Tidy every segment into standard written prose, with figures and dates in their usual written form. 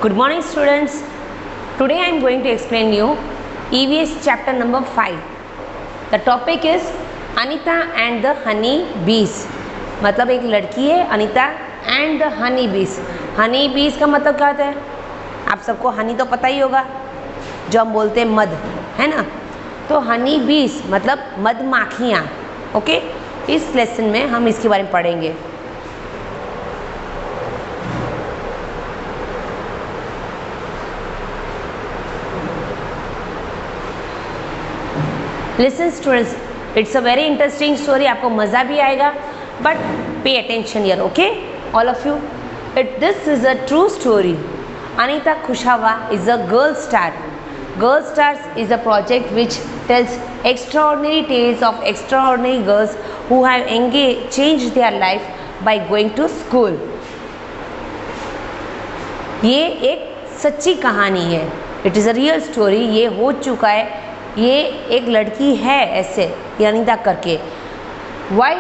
Good morning students. Today I am going to explain you EVS chapter number 5. The topic is Anita and the honey bees. मतलब एक लड़की है Anita and the honey बीज. हनी बीज का मतलब क्या होता है? आप सबको हनी तो पता ही होगा, जो हम बोलते हैं मध, है ना. तो हनी बीज मतलब मधमाखियाँ. ओके, इस लेसन में हम इसके बारे में पढ़ेंगे. Listen students, it's a very interesting story. आपको मज़ा भी आएगा, but pay attention here. Okay, all of you. This is a true story. Anita Kushwaha is a girl star. Girl Stars is a project which tells extraordinary tales of extraordinary girls who have changed their life by going to school. ये एक सच्ची कहानी है. It is a real story. ये हो चुका है. ये एक लड़की है ऐसे, ये अनीता करके. वाई?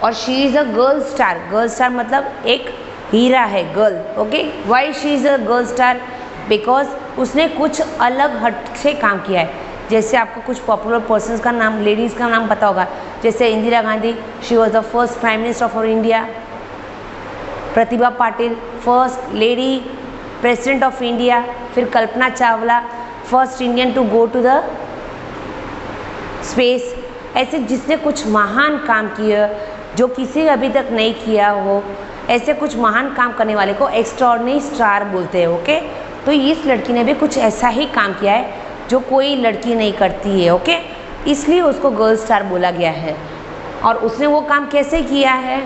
और she is a girl star. Girl star मतलब एक हीरा है, girl. Okay, why she is a girl star? Because उसने कुछ अलग हट से काम किया है. जैसे आपको कुछ पॉपुलर पर्सन्स का नाम, लेडीज़ का नाम पता होगा. जैसे Indira Gandhi, she was the first prime minister of India. Pratibha Patil, first lady president of India. फिर Kalpana Chawla, first Indian to go to the space. ऐसे जिसने कुछ महान काम किया जो किसी अभी तक नहीं किया हो, ऐसे कुछ महान काम करने वाले को एक्स्ट्राऑर्डिनरी स्टार बोलते हैं. ओके, तो इस लड़की ने भी कुछ ऐसा ही काम किया है जो कोई लड़की नहीं करती है. ओके, इसलिए उसको गर्ल स्टार बोला गया है. और उसने वो काम कैसे किया है?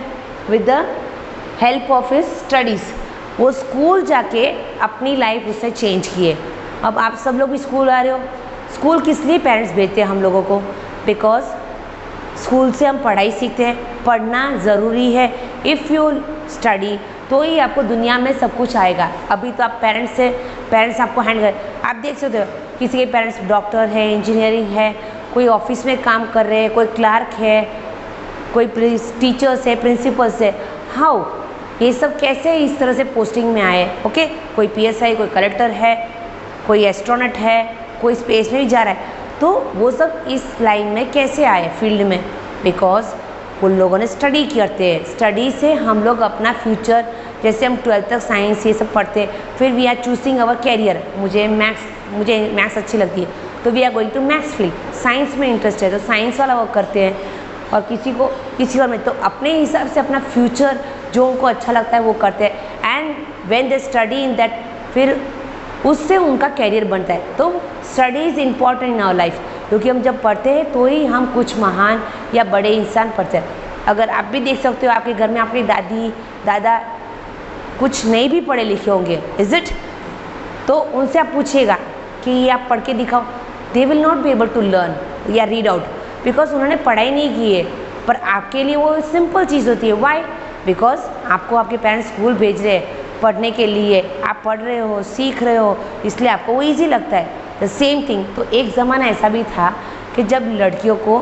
With the help of his studies. वो स्कूल जाके अपनी लाइफ उसने चेंज की है. अब आप सब लोग भी स्कूल आ रहे हो. स्कूल किस लिए पेरेंट्स भेजते हैं हम लोगों को? बिकॉज स्कूल से हम पढ़ाई सीखते हैं. पढ़ना ज़रूरी है. इफ़ यू स्टडी तो ही आपको दुनिया में सब कुछ आएगा. अभी तो आप पेरेंट्स आपको हैंड कर, आप देख सकते हो किसी के पेरेंट्स डॉक्टर है, इंजीनियरिंग है, कोई ऑफिस में काम कर रहे हैं, कोई क्लार्क है, कोई टीचर्स है, प्रिंसिपल्स है. हाउ ये सब कैसे इस तरह से पोस्टिंग में आए? ओके, कोई PSI, कोई कलेक्टर है, कोई एस्ट्रोनॉट है, कोई स्पेस में भी जा रहा है. तो वो सब इस लाइन में कैसे आए फील्ड में? बिकॉज उन लोगों ने स्टडी करते हैं. स्टडी से हम लोग अपना फ्यूचर, जैसे हम 12th तक साइंस ये सब पढ़ते हैं, फिर we are choosing our career. मुझे मैथ्स अच्छी लगती है तो we are going to maths field. Science में इंटरेस्ट है तो साइंस वाला वर्क करते हैं. और किसी और में तो अपने हिसाब से अपना फ्यूचर जो उनको अच्छा लगता है वो करते हैं. And when they study in that, फिर उससे उनका कैरियर बनता है. तो study is important in our life, क्योंकि हम जब पढ़ते हैं तो ही हम कुछ महान या बड़े इंसान पढ़ते हैं. अगर आप भी देख सकते हो आपके घर में आपके दादी दादा कुछ नहीं भी पढ़े लिखे होंगे, इज इट? तो उनसे आप पूछिएगा कि ये आप पढ़ के दिखाओ. They will not be able to learn या रीड आउट, बिकॉज उन्होंने पढ़ाई नहीं की है. पर आपके लिए वो सिंपल चीज़ होती है. वाई? बिकॉज आपको आपके पेरेंट्स स्कूल भेज रहे हैं पढ़ने के लिए. आप पढ़ रहे हो, सीख रहे हो, इसलिए आपको वो ईजी लगता है. The same thing. तो एक ज़माना ऐसा भी था कि जब लड़कियों को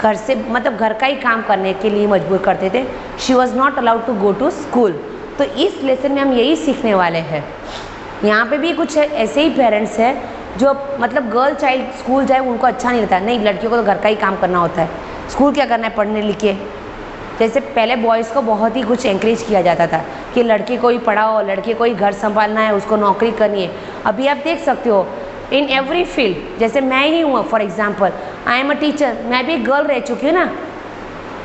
घर से मतलब घर का ही काम करने के लिए मजबूर करते थे. She was not allowed to go to school. तो इस लेसन में हम यही सीखने वाले हैं. यहाँ पे भी कुछ ऐसे ही पेरेंट्स हैं जो मतलब गर्ल चाइल्ड स्कूल जाए उनको अच्छा नहीं लगता. नहीं, लड़कियों को तो घर का ही काम करना होता है. स्कूल क्या करना है? पढ़ने लिखे. जैसे पहले बॉयज़ को बहुत ही कुछ एंकरेज किया जाता था कि लड़के को ही पढ़ाओ, लड़के को ही घर संभालना है, उसको नौकरी करनी है. अभी आप देख सकते हो इन एवरी फील्ड. जैसे मैं ही हूँ, for example I am a teacher. मैं भी गर्ल रह चुकी हूँ ना,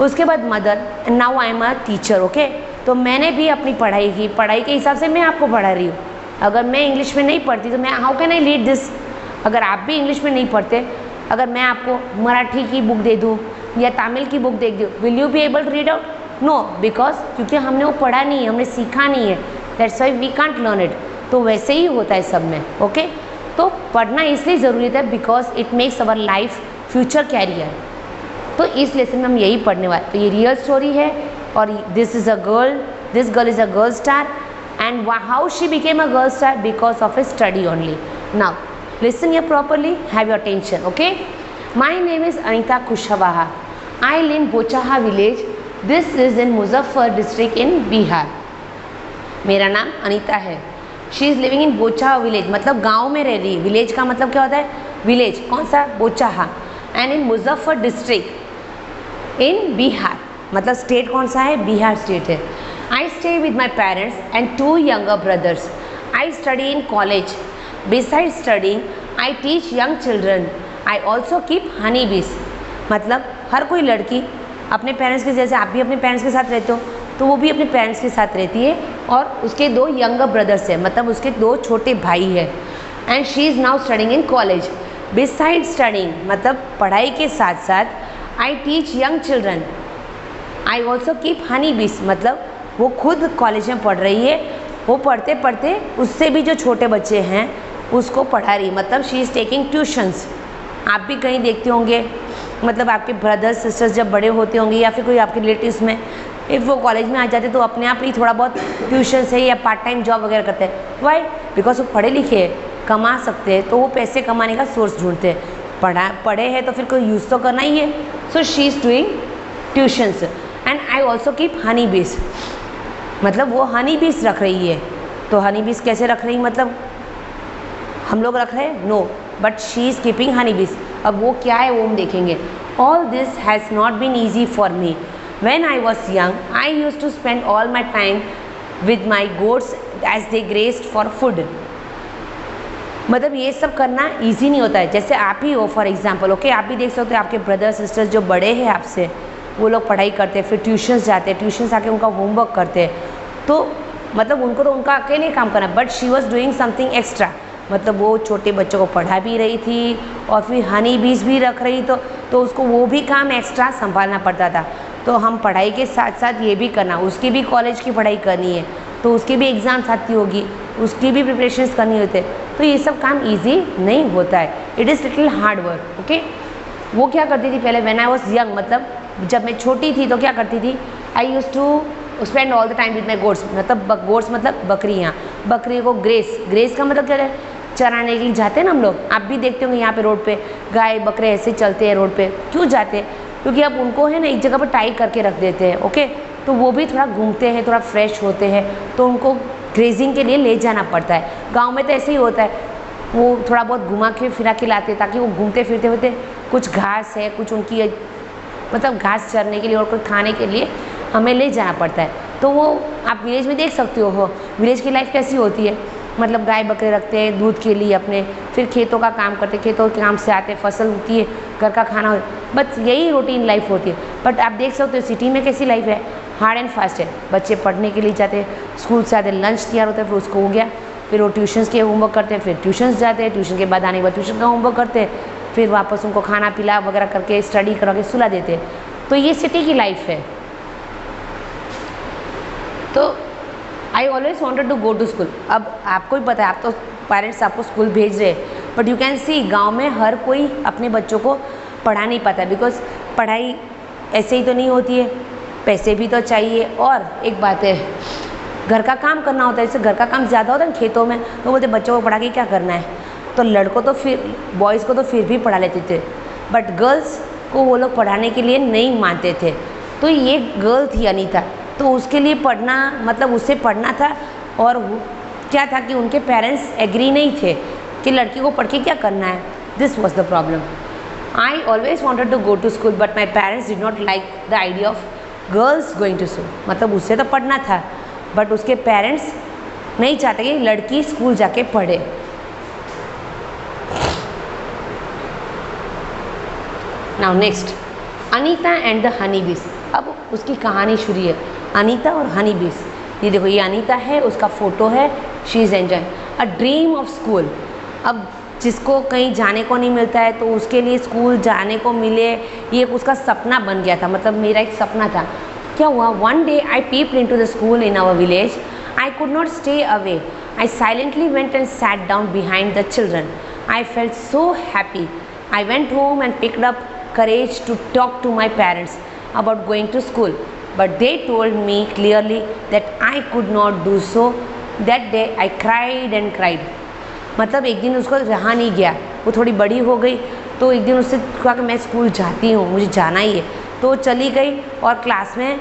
उसके बाद mother, and now I am a teacher. Okay, तो मैंने भी अपनी पढ़ाई की. पढ़ाई के हिसाब से मैं आपको पढ़ा रही हूँ. अगर मैं इंग्लिश में नहीं पढ़ती तो मैं how can I lead this? अगर आप भी इंग्लिश में नहीं पढ़ते, अगर मैं आपको मराठी की बुक दे दूँ या तमिल की बुक दे दूँ, will you be able to read out? No, because क्योंकि हमने वो पढ़ा नहीं है, हमने सीखा नहीं है. That's why we can't learn it. तो वैसे ही होता है सब में. ओके, तो पढ़ना इसलिए ज़रूरी है because it makes our life future career. तो इस लेसन में हम यही पढ़ने वाले. तो ये रियल स्टोरी है. और this girl is a girl star. And how she became a girl star? Because of A study only. Now listen here properly, have your attention. Okay, my name is Anita Kushwaha. I live in Bochaha village. This is in Muzaffar district in Bihar. मेरा नाम अनीता है. She is living in Bochaha village, मतलब गांव में रह रही है। Village का मतलब क्या होता है? विलेज। कौन सा? Bochaha. And in Muzaffar district in Bihar, मतलब स्टेट कौन सा है? बिहार स्टेट है। I stay with my parents and 2 younger brothers. I study in college. Besides studying, I teach young children. I also keep honey bees. मतलब हर कोई लड़की अपने पेरेंट्स के, जैसे आप भी अपने पेरेंट्स के साथ रहते हो, तो वो भी अपने पेरेंट्स के साथ रहती है और उसके 2 यंगर ब्रदर्स हैं, मतलब उसके 2 छोटे भाई हैं। And she is now studying in college. Beside studying मतलब पढ़ाई के साथ साथ I teach young children. I also keep Honey बीस, मतलब वो खुद कॉलेज में पढ़ रही है, वो पढ़ते पढ़ते उससे भी जो छोटे बच्चे हैं उसको पढ़ा रही, मतलब शी इज़ टेकिंग ट्यूशन्स। आप भी कहीं देखते होंगे, मतलब आपके ब्रदर्स सिस्टर्स जब बड़े होते होंगे या फिर कोई आपके रिलेटिव्स में इफ़ वो कॉलेज में आ जाते तो अपने आप ही थोड़ा बहुत ट्यूशन से या पार्ट टाइम जॉब वगैरह करते हैं। वाई? बिकॉज वो पढ़े लिखे हैं, कमा सकते हैं, तो वो पैसे कमाने का सोर्स ढूंढते हैं। पढ़े हैं तो फिर कोई यूज़ तो करना ही है। So she is doing tuitions. And I also keep Honey बीस, मतलब वो हनी बीस रख रही है। तो हनी बीस कैसे रख रही, मतलब हम लोग रख रहे हैं? No, but she is keeping honey bees. अब वो क्या है वो हम देखेंगे। All this has not been easy for me. When I was young, I used to spend all my time with my goats as they grazed for food. मतलब ये सब करना इजी नहीं होता है। जैसे आप ही हो फॉर एग्जांपल, ओके, आप भी देख सकते हो आपके ब्रदर सिस्टर्स जो बड़े हैं आपसे, वो लोग पढ़ाई करते हैं, फिर ट्यूशन्स जाते हैं, ट्यूशन्स आके उनका होमवर्क करते हैं, तो मतलब उनको तो उनका अकेले काम करना। But she was doing something extra, मतलब वो छोटे बच्चों को पढ़ा भी रही थी और फिर हनी बीज भी रख रही, तो उसको वो भी काम एक्स्ट्रा संभालना पड़ता था। तो हम पढ़ाई के साथ साथ ये भी करना, उसकी भी कॉलेज की पढ़ाई करनी है, तो उसकी भी एग्ज़ाम्स आती होगी, उसकी भी प्रिपरेशंस करनी होते हैं, तो ये सब काम इजी नहीं होता है। It is little hard work, okay. वो क्या करती थी पहले, व्हेन आई वाज यंग, मतलब जब मैं छोटी थी तो क्या करती थी, I use to spend all the time with my goats, मतलब गोट्स मतलब बकरियाँ, बकरी को ग्रेस का मतलब क्या है, चराने के लिए जाते हैं ना हम लोग। आप भी देखते होंगे यहाँ पे रोड पे गाय बकरे ऐसे चलते हैं रोड पे, क्यों जाते हैं? क्योंकि अब उनको है ना एक जगह पर टाई करके रख देते हैं, ओके, तो वो भी थोड़ा घूमते हैं, थोड़ा फ्रेश होते हैं, तो उनको ग्रेजिंग के लिए ले जाना पड़ता है। गांव में तो ऐसे ही होता है, वो थोड़ा बहुत घुमा के फिरा के लाते हैं ताकि वो घूमते फिरते हुए कुछ घास है, कुछ उनकी मतलब घास चरने के लिए और कुछ खाने के लिए हमें ले जाना पड़ता है। तो वो आप विलेज में देख सकते हो विलेज की लाइफ कैसी होती है, मतलब गाय बकरे रखते हैं दूध के लिए अपने, फिर खेतों का काम करते, खेतों के काम से आते, फसल होती है, घर का खाना, बस यही रूटीन लाइफ होती है। बट आप देख सकते हो सिटी में कैसी लाइफ है, हार्ड एंड फास्ट है। बच्चे पढ़ने के लिए जाते हैं, स्कूल से आते, लंच तैयार होता है, फिर उसको हो गया, फिर वो ट्यूशन्स के होमवर्क करते हैं, फिर ट्यूशन्स जाते हैं, ट्यूशन के बाद आने के बाद ट्यूशन का होमवर्क करते हैं, फिर वापस उनको खाना पिला वगैरह करके स्टडी करा के सुला देते हैं। तो ये सिटी की लाइफ है। तो I always wanted to go to school. अब आपको भी पता है, आप तो पेरेंट्स आपको स्कूल भेज रहे हैं, बट यू कैन सी गांव में हर कोई अपने बच्चों को पढ़ा नहीं पाता, बिकॉज पढ़ाई ऐसे ही तो नहीं होती है, पैसे भी तो चाहिए। और एक बात है, घर का काम करना होता है, जैसे घर का काम ज़्यादा होता है खेतों में, तो बोलते बच्चों को पढ़ा के क्या करना है। तो लड़कों तो फिर बॉयज़ को तो फिर भी पढ़ा लेते थे, बट गर्ल्स को वो लोग पढ़ाने के लिए नहीं मानते थे। तो ये गर्ल थी अनीता, तो उसके लिए पढ़ना मतलब उससे पढ़ना था, और क्या था कि उनके पेरेंट्स एग्री नहीं थे कि लड़की को पढ़ के क्या करना है। This was the problem. I always wanted to go to school but my parents did not like the idea of girls going to school. मतलब उससे तो पढ़ना था, बट उसके पेरेंट्स नहीं चाहते कि लड़की स्कूल जाके पढ़े। Now next, Anita and the honey bees. अब उसकी कहानी शुरू है, अनीता और हनी बीस। ये देखो, ये अनीता है, उसका फ़ोटो है, she is enjoying a dream of school. अब जिसको कहीं जाने को नहीं मिलता है तो उसके लिए स्कूल जाने को मिले, ये उसका सपना बन गया था, मतलब मेरा एक सपना था। क्या हुआ, one day I peeped into the school in our village. I could not stay away. I silently went and sat down behind the children. I felt so happy. I went home and picked up courage to talk to my parents about going to school, but they told me clearly that I could not do so. That day I cried and cried. मतलब एक दिन उसको रहा नहीं गया, वो थोड़ी बड़ी हो गई, तो एक दिन उससे कहा कि मैं स्कूल जाती हूँ, मुझे जाना ही है, तो चली गई और क्लास में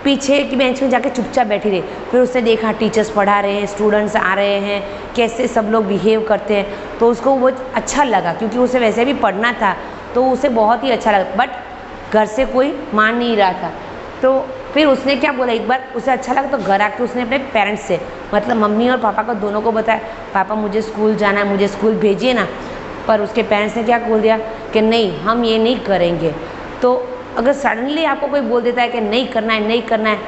पीछे की बेंच में जाके चुपचाप बैठी रही। फिर उसने देखा टीचर्स पढ़ा रहे हैं, स्टूडेंट्स आ रहे हैं, कैसे सब लोग बिहेव करते हैं, तो उसको वो अच्छा लगा, क्योंकि उसे वैसे भी पढ़ना था तो उसे बहुत ही अच्छा लगा। बट घर से कोई मान नहीं रहा था, तो फिर उसने क्या बोला, एक बार उसे अच्छा लगा तो घर आके उसने अपने पेरेंट्स से, मतलब मम्मी और पापा को दोनों को बताया, पापा मुझे स्कूल जाना है, मुझे स्कूल भेजिए ना। पर उसके पेरेंट्स ने क्या बोल दिया कि नहीं, हम ये नहीं करेंगे। तो अगर सडनली आपको कोई बोल देता है कि नहीं करना है, नहीं करना है,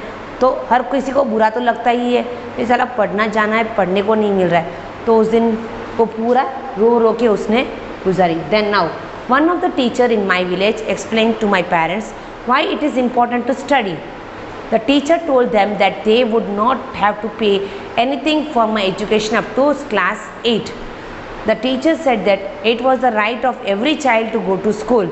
तो हर किसी को बुरा तो लगता ही है कि साला पढ़ना जाना है, पढ़ने को नहीं मिल रहा है। तो उस दिन वो पूरा रो रो के उसने गुजारी। Then now one of the teacher in my village explain to my parents why it is important to study. The teacher told them that they would not have to pay anything for my education up to class 8. The teacher said that it was the right of every child to go to school.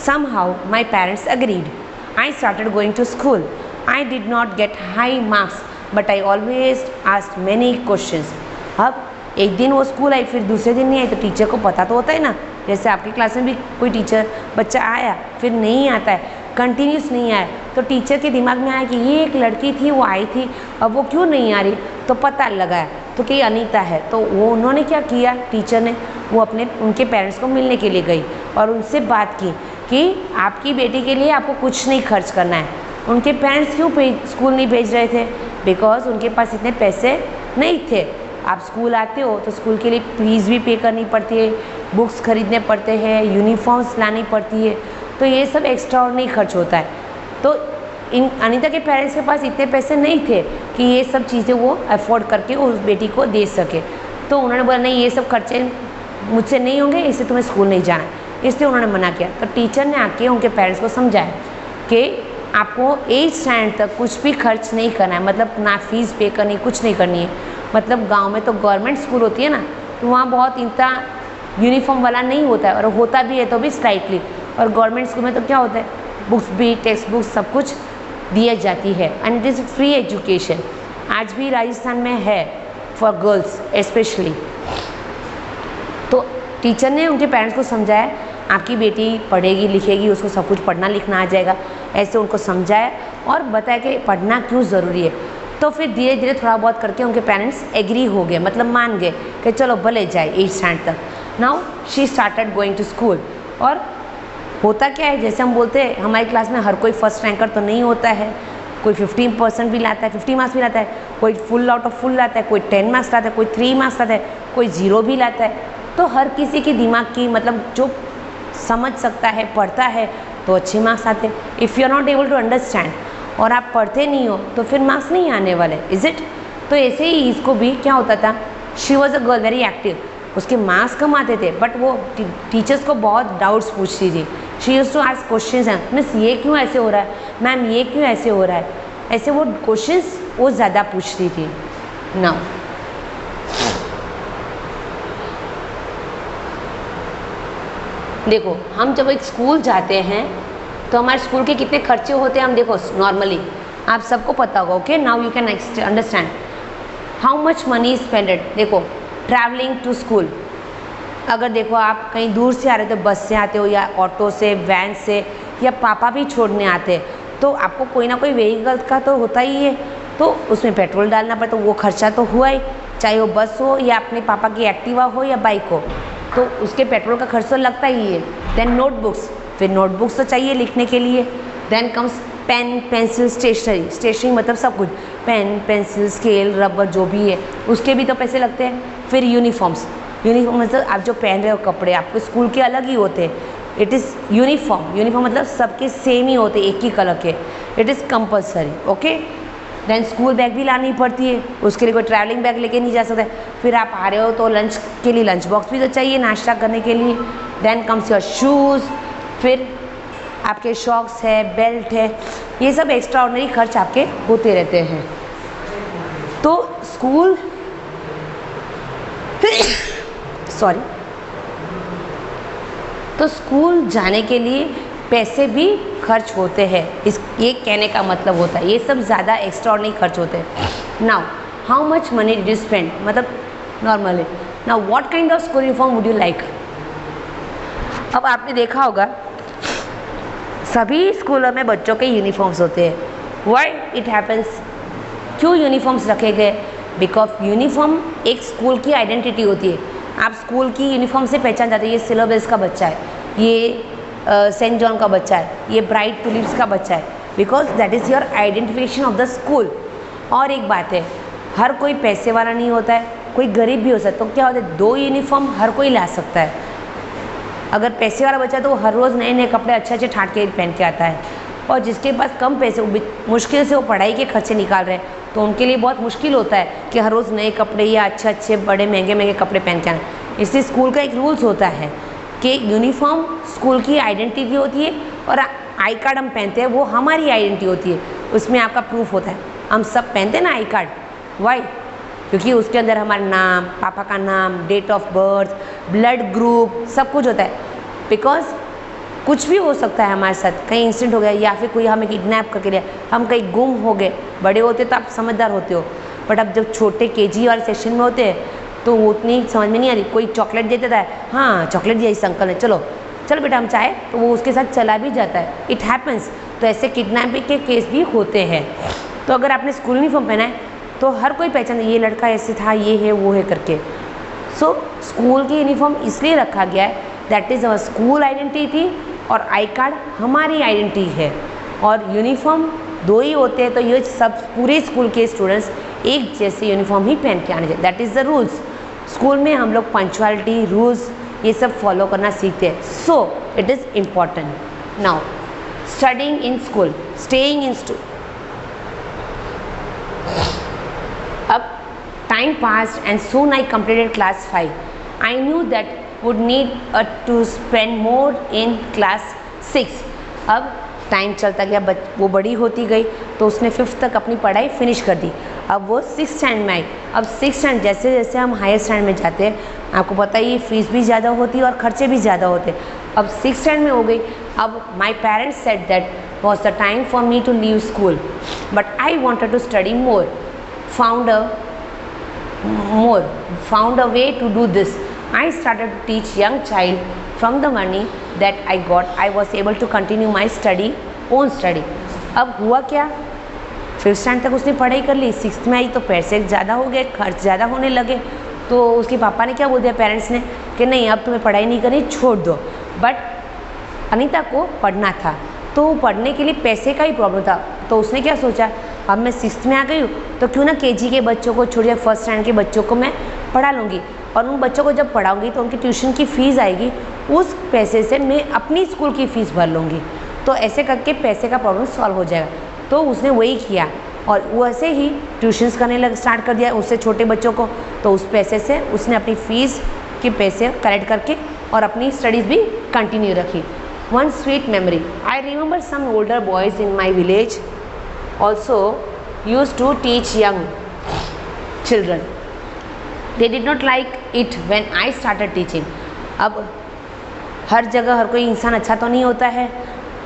Somehow my parents agreed. I started going to school. I did not get high marks, but I always asked many questions. अब एक दिन वो school आई, फिर दूसरे दिन नहीं आई, तो teacher को पता तो होता है ना, जैसे आपकी क्लास में भी कोई टीचर बच्चा आया फिर नहीं आता है, कंटिन्यूस नहीं आया, तो टीचर के दिमाग में आया कि ये एक लड़की थी, वो आई थी, अब वो क्यों नहीं आ रही, तो पता लगाया तो कि अनीता है। तो वो उन्होंने क्या किया, टीचर ने, वो अपने उनके पेरेंट्स को मिलने के लिए गई और उनसे बात की कि आपकी बेटी के लिए आपको कुछ नहीं खर्च करना है। उनके पेरेंट्स क्यों स्कूल नहीं भेज रहे थे, बिकॉज उनके पास इतने पैसे नहीं थे। आप स्कूल आते हो तो स्कूल के लिए फीस भी पे करनी पड़ती है, बुक्स खरीदने पड़ते हैं, यूनिफॉर्म्स लानी पड़ती है, तो ये सब एक्स्ट्रा और नहीं खर्च होता है। तो इन अनीता के पेरेंट्स के पास इतने पैसे नहीं थे कि ये सब चीज़ें वो अफोर्ड करके उस बेटी को दे सके। तो उन्होंने बोला नहीं, ये सब खर्चे मुझसे नहीं होंगे, इससे तुम्हें स्कूल नहीं जाना, इसलिए उन्होंने मना किया। तो टीचर ने आके उनके पेरेंट्स को समझाया कि आपको 8th स्टैंडर्ड तक कुछ भी खर्च नहीं करना है, मतलब ना फीस पे करनी, कुछ नहीं करनी है। मतलब गांव में तो गवर्नमेंट स्कूल होती है ना, तो वहाँ बहुत इतना यूनिफॉर्म वाला नहीं होता है, और होता भी है तो भी स्लाइटली। और गवर्नमेंट स्कूल में तो क्या होता है, बुक्स भी, टेक्स्ट बुक्स सब कुछ दिया जाती है, and it is free education. आज भी राजस्थान में है फॉर गर्ल्स स्पेशली। तो टीचर ने उनके पेरेंट्स को समझाया, आपकी बेटी पढ़ेगी लिखेगी, उसको सब कुछ पढ़ना लिखना आ जाएगा, ऐसे उनको समझाया और बताया कि पढ़ना क्यों ज़रूरी है। तो फिर धीरे धीरे थोड़ा बहुत करके उनके पेरेंट्स एग्री हो गए, मतलब मान गए कि चलो भले जाए 8th स्टैंडर्ड तक। Now she started going to school. और होता क्या है, जैसे हम बोलते हैं हमारी क्लास में हर कोई फर्स्ट रैंकर तो नहीं होता है, कोई 15% भी लाता है, 50 मार्क्स भी लाता है, कोई फुल आउट ऑफ फुल लाता है, कोई 10 मार्क्स लाता है, कोई 3 मार्क्स लाता है, कोई 0 भी लाता है। तो हर किसी के दिमाग की, मतलब जो समझ सकता है, पढ़ता है, तो अच्छे मार्क्स आते हैं। If you are not able to understand और आप पढ़ते नहीं हो तो फिर मार्क्स नहीं आने वाले, इज इट। तो ऐसे ही इसको भी क्या होता था, she was a girl very active, उसके मार्क्स कम आते थे, बट वो टीचर्स को बहुत डाउट्स पूछती थी। She used to ask questions हैं, मिस ये क्यों ऐसे हो रहा है, मैम ये क्यों ऐसे हो रहा है, ऐसे वो क्वेश्चंस वो ज़्यादा पूछती थी। नाउ देखो, हम जब एक स्कूल जाते हैं तो हमारे स्कूल के कितने खर्चे होते हैं, हम देखो नॉर्मली आप सबको पता होगा। Okay, now you can understand how much money is spended. देखो, ट्रैवलिंग टू स्कूल, अगर देखो आप कहीं दूर से आ रहे हो तो बस से आते हो या ऑटो से, वैन से, या पापा भी छोड़ने आते हैं, तो आपको कोई ना कोई व्हीकल का तो होता ही है, तो उसमें पेट्रोल डालना पड़ता, तो वो खर्चा तो हुआ ही, चाहे वो बस हो या अपने पापा की एक्टिवा हो या बाइक हो, तो उसके पेट्रोल का खर्च तो लगता ही है। देन नोटबुक्स, फिर नोटबुक्स तो चाहिए लिखने के लिए। Then comes pen, pencil, stationery, stationery मतलब सब कुछ, पेन, पेंसिल, स्केल, रबर, जो भी है उसके भी तो पैसे लगते हैं। फिर यूनिफॉर्म्स, यूनिफॉर्म मतलब आप जो पहन रहे हो कपड़े, आपके स्कूल के अलग ही होते हैं, इट इज़ यूनिफॉर्म। यूनिफॉर्म मतलब सबके सेम ही होते, एक ही कलर के, it is compulsory. Okay, then school bag भी लानी पड़ती है, उसके लिए कोई ट्रैवलिंग बैग लेके नहीं जा सकता। फिर आप आ रहे हो तो लंच के लिए लंच बॉक्स भी तो चाहिए नाश्ता करने के लिए। देन कम्स योर शूज़, फिर आपके शॉक्स है, बेल्ट है, ये सब एक्स्ट्रा ऑर्डिनरी खर्च आपके होते रहते हैं। तो स्कूल सॉरी तो स्कूल जाने के लिए पैसे भी खर्च होते हैं, इस ये कहने का मतलब होता है, ये सब ज़्यादा एक्स्ट्रा ऑर्डिनरी खर्च होते हैं। Now how much money did you spend, मतलब normally. Now what kind of school uniform would you like. अब आपने देखा होगा सभी स्कूलों में बच्चों के यूनिफॉर्म्स होते हैं, व्हाई इट हैपन्स, क्यों यूनिफॉर्म्स रखे गए? बिकॉज यूनिफॉर्म एक स्कूल की आइडेंटिटी होती है। आप स्कूल की यूनिफॉर्म से पहचान जाते हैं, ये सिलेबस का बच्चा है, ये सेंट जॉन का बच्चा है, ये ब्राइट टुलिप्स का बच्चा है, because that is your identification of the school. और एक बात है, हर कोई पैसे वाला नहीं होता है, कोई गरीब भी हो सकता है। तो क्या होता है, 2 यूनिफॉर्म हर कोई ला सकता है। अगर पैसे वाला बच्चा है तो वो हर रोज़ नए नए कपड़े अच्छे अच्छे ठाट के पहन के आता है, और जिसके पास कम पैसे, मुश्किल से वो पढ़ाई के खर्चे निकाल रहे हैं, तो उनके लिए बहुत मुश्किल होता है कि हर रोज़ नए कपड़े या अच्छे अच्छे बड़े महंगे महंगे कपड़े पहन के आना। इसलिए स्कूल का एक रूल्स होता है कि यूनिफॉर्म स्कूल की आइडेंटिटी होती है, और आई कार्ड हम पहनते हैं वो हमारी आइडेंटिटी होती है, उसमें आपका प्रूफ होता है। हम सब पहनते हैं ना आई कार्ड, वाई? क्योंकि उसके अंदर हमारा नाम, पापा का नाम, date of birth, blood group, सब कुछ होता है। बिकॉज कुछ भी हो सकता है हमारे साथ, कहीं इंसिडेंट हो गया या फिर कोई हमें किडनैप करके लिया, हम कहीं गुम हो गए। बड़े होते तो आप समझदार होते हो, बट अब जब छोटे केजी वाले सेक्शन में होते हैं तो वो उतनी समझ में नहीं आ रही। कोई चॉकलेट दे देता है, हाँ चॉकलेट दिया इस अंकल ने, चलो चल बेटा हम चाहे, तो वो उसके साथ चला भी जाता है। It happens. तो ऐसे किडनैपिंग के केस भी होते हैं। तो अगर आपने स्कूल यूनिफॉर्म पहना है तो हर कोई पहचान, ये लड़का ऐसे था, ये है वो है करके। सो स्कूल की यूनिफॉर्म इसलिए रखा गया है, that is our school identity, और आई कार्ड हमारी आइडेंटिटी है। और यूनिफॉर्म 2 ही होते हैं, तो ये सब पूरे स्कूल के स्टूडेंट्स एक जैसे यूनिफॉर्म ही पहन के आने चाहिए। That is the rules. School में हम लोग पंक्चुअलिटी, रूल्स ये सब फॉलो करना सीखते हैं। So it is important. Now studying in school, staying in school. अब time passed and soon I completed class 5. I knew that would need to spend more in class 6. अब time चलता गया, वो बड़ी होती गई, तो उसने 5th तक अपनी पढ़ाई फिनिश कर दी। अब वो 6th स्टैंड में आई। अब 6th स्टैंड, जैसे जैसे हम हायर स्टैंड में जाते हैं, आपको पता है ये फीस भी ज़्यादा होती है और खर्चे भी ज़्यादा होते हैं। अब 6th स्टैंड में हो गई। अब my parents said that was the time for me to leave school, but I wanted to study more, found a way to do this. I started to teach young child. From the money that I got, I was able to continue my own study. अब हुआ क्या, 5th stand तक उसने पढ़ाई कर ली, 6th में आई तो पैसे ज़्यादा हो गए, खर्च ज़्यादा होने लगे, तो उसके पापा ने क्या बोल दिया, पेरेंट्स ने, कि नहीं अब तुम्हें पढ़ाई नहीं करनी, छोड़ दो। बट अनीता को पढ़ना था, तो पढ़ने के लिए पैसे का ही प्रॉब्लम था। तो उसने क्या सोचा, अब मैं 6th में आ गई हूँ, तो क्यों ना केजी के बच्चों को छोड़, 1st स्टैंड के बच्चों को मैं पढ़ा लूँगी, और उन बच्चों को जब पढ़ाऊँगी तो उनकी ट्यूशन की फ़ीस आएगी, उस पैसे से मैं अपनी स्कूल की फ़ीस भर लूँगी। तो ऐसे करके पैसे का प्रॉब्लम सॉल्व हो जाएगा। तो उसने वही किया, और वैसे ही ट्यूशन्स करने स्टार्ट कर दिया उससे छोटे बच्चों को। तो उस पैसे से उसने अपनी फ़ीस के पैसे कलेक्ट करके और अपनी स्टडीज़ भी कंटिन्यू रखी। One sweet memory, I remember some older boys in my village also used to teach young children. They did not like it when I started teaching. अब हर जगह हर कोई इंसान अच्छा तो नहीं होता है,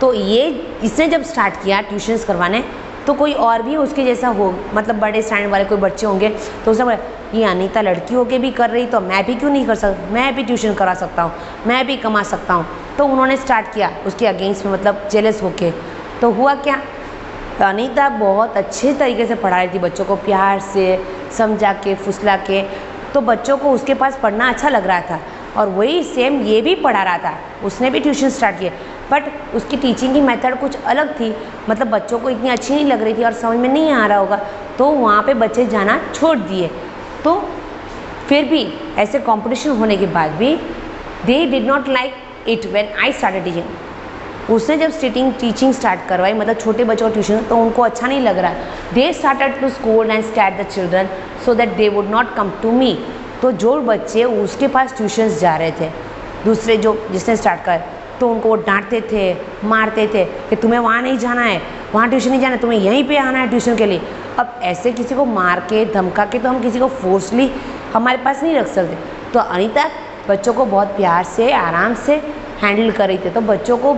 तो ये इसने जब स्टार्ट किया ट्यूशन्स करवाने, तो कोई और भी उसके जैसा हो, मतलब बड़े स्टैंड वाले कोई बच्चे होंगे, तो उसने बोला ये अनीता लड़की होके भी कर रही, तो मैं भी क्यों नहीं कर सकता, मैं भी ट्यूशन करा सकता हूँ, मैं भी कमा सकता हूँ। तो उन्होंने स्टार्ट किया उसके अगेंस्ट में, मतलब जेलस होके। तो हुआ क्या, अनीता बहुत अच्छे तरीके से पढ़ा रही थी बच्चों को, प्यार से समझा के, फुसला के, तो बच्चों को उसके पास पढ़ना अच्छा लग रहा था। और वही सेम ये भी पढ़ा रहा था, उसने भी ट्यूशन स्टार्ट किया, बट उसकी टीचिंग की मेथड कुछ अलग थी, मतलब बच्चों को इतनी अच्छी नहीं लग रही थी और समझ में नहीं आ रहा होगा, तो वहाँ पे बच्चे जाना छोड़ दिए। तो फिर भी ऐसे कंपटीशन होने के बाद भी they did not like it when I started teaching. उसने जब टीचिंग स्टार्ट करवाई, मतलब छोटे बच्चों को ट्यूशन, तो उनको अच्छा नहीं लग रहा। They started to school and scat the children so that they would not come to me. तो जो बच्चे उसके पास ट्यूशन्स जा रहे थे, दूसरे जो जिसने स्टार्ट कर, तो उनको वो डांटते थे, मारते थे कि तुम्हें वहाँ नहीं जाना है, वहाँ ट्यूशन नहीं जाना है, तुम्हें यहीं पे आना है ट्यूशन के लिए। अब ऐसे किसी को मार के धमका के तो हम किसी को फोर्सली हमारे पास नहीं रख सकते। तो अनीता बच्चों को बहुत प्यार से, आराम से हैंडल कर रही थी। तो बच्चों को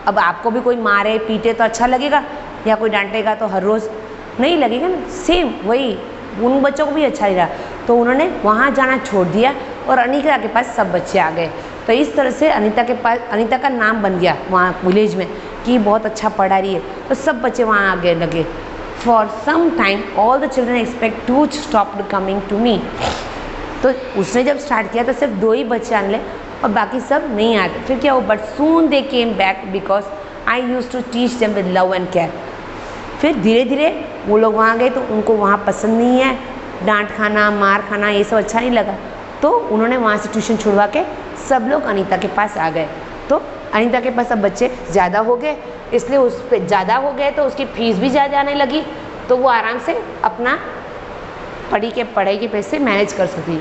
अब आपको भी कोई मारे पीटे तो अच्छा लगेगा, या कोई डांटेगा तो हर रोज़ नहीं लगेगा ना, सेम वही उन बच्चों को भी अच्छा नहीं रहा। तो उन्होंने वहाँ जाना छोड़ दिया और अनीता के पास सब बच्चे आ गए। तो इस तरह से अनीता का नाम बन गया वहाँ विलेज में कि बहुत अच्छा पढ़ा रही है, तो सब बच्चे वहाँ आगे लगे। For some time all the children expect to stop coming to me. तो उसने जब स्टार्ट किया तो सिर्फ 2 ही बच्चे आने लगे और बाकी सब नहीं आते। फिर क्या हो, but soon they came back because I use to teach them with love and care. फिर धीरे धीरे वो लोग वहाँ गए तो उनको वहाँ पसंद नहीं है, डांट खाना, मार खाना, ये सब अच्छा नहीं लगा, तो उन्होंने वहाँ से ट्यूशन छुड़वा के सब लोग अनीता के पास आ गए। तो अनीता के पास अब बच्चे ज़्यादा हो गए, इसलिए उस पर ज़्यादा हो गए तो उसकी फीस भी ज़्यादा आने लगी, तो वो आराम से अपना पढ़ाई के पैसे मैनेज कर सकती।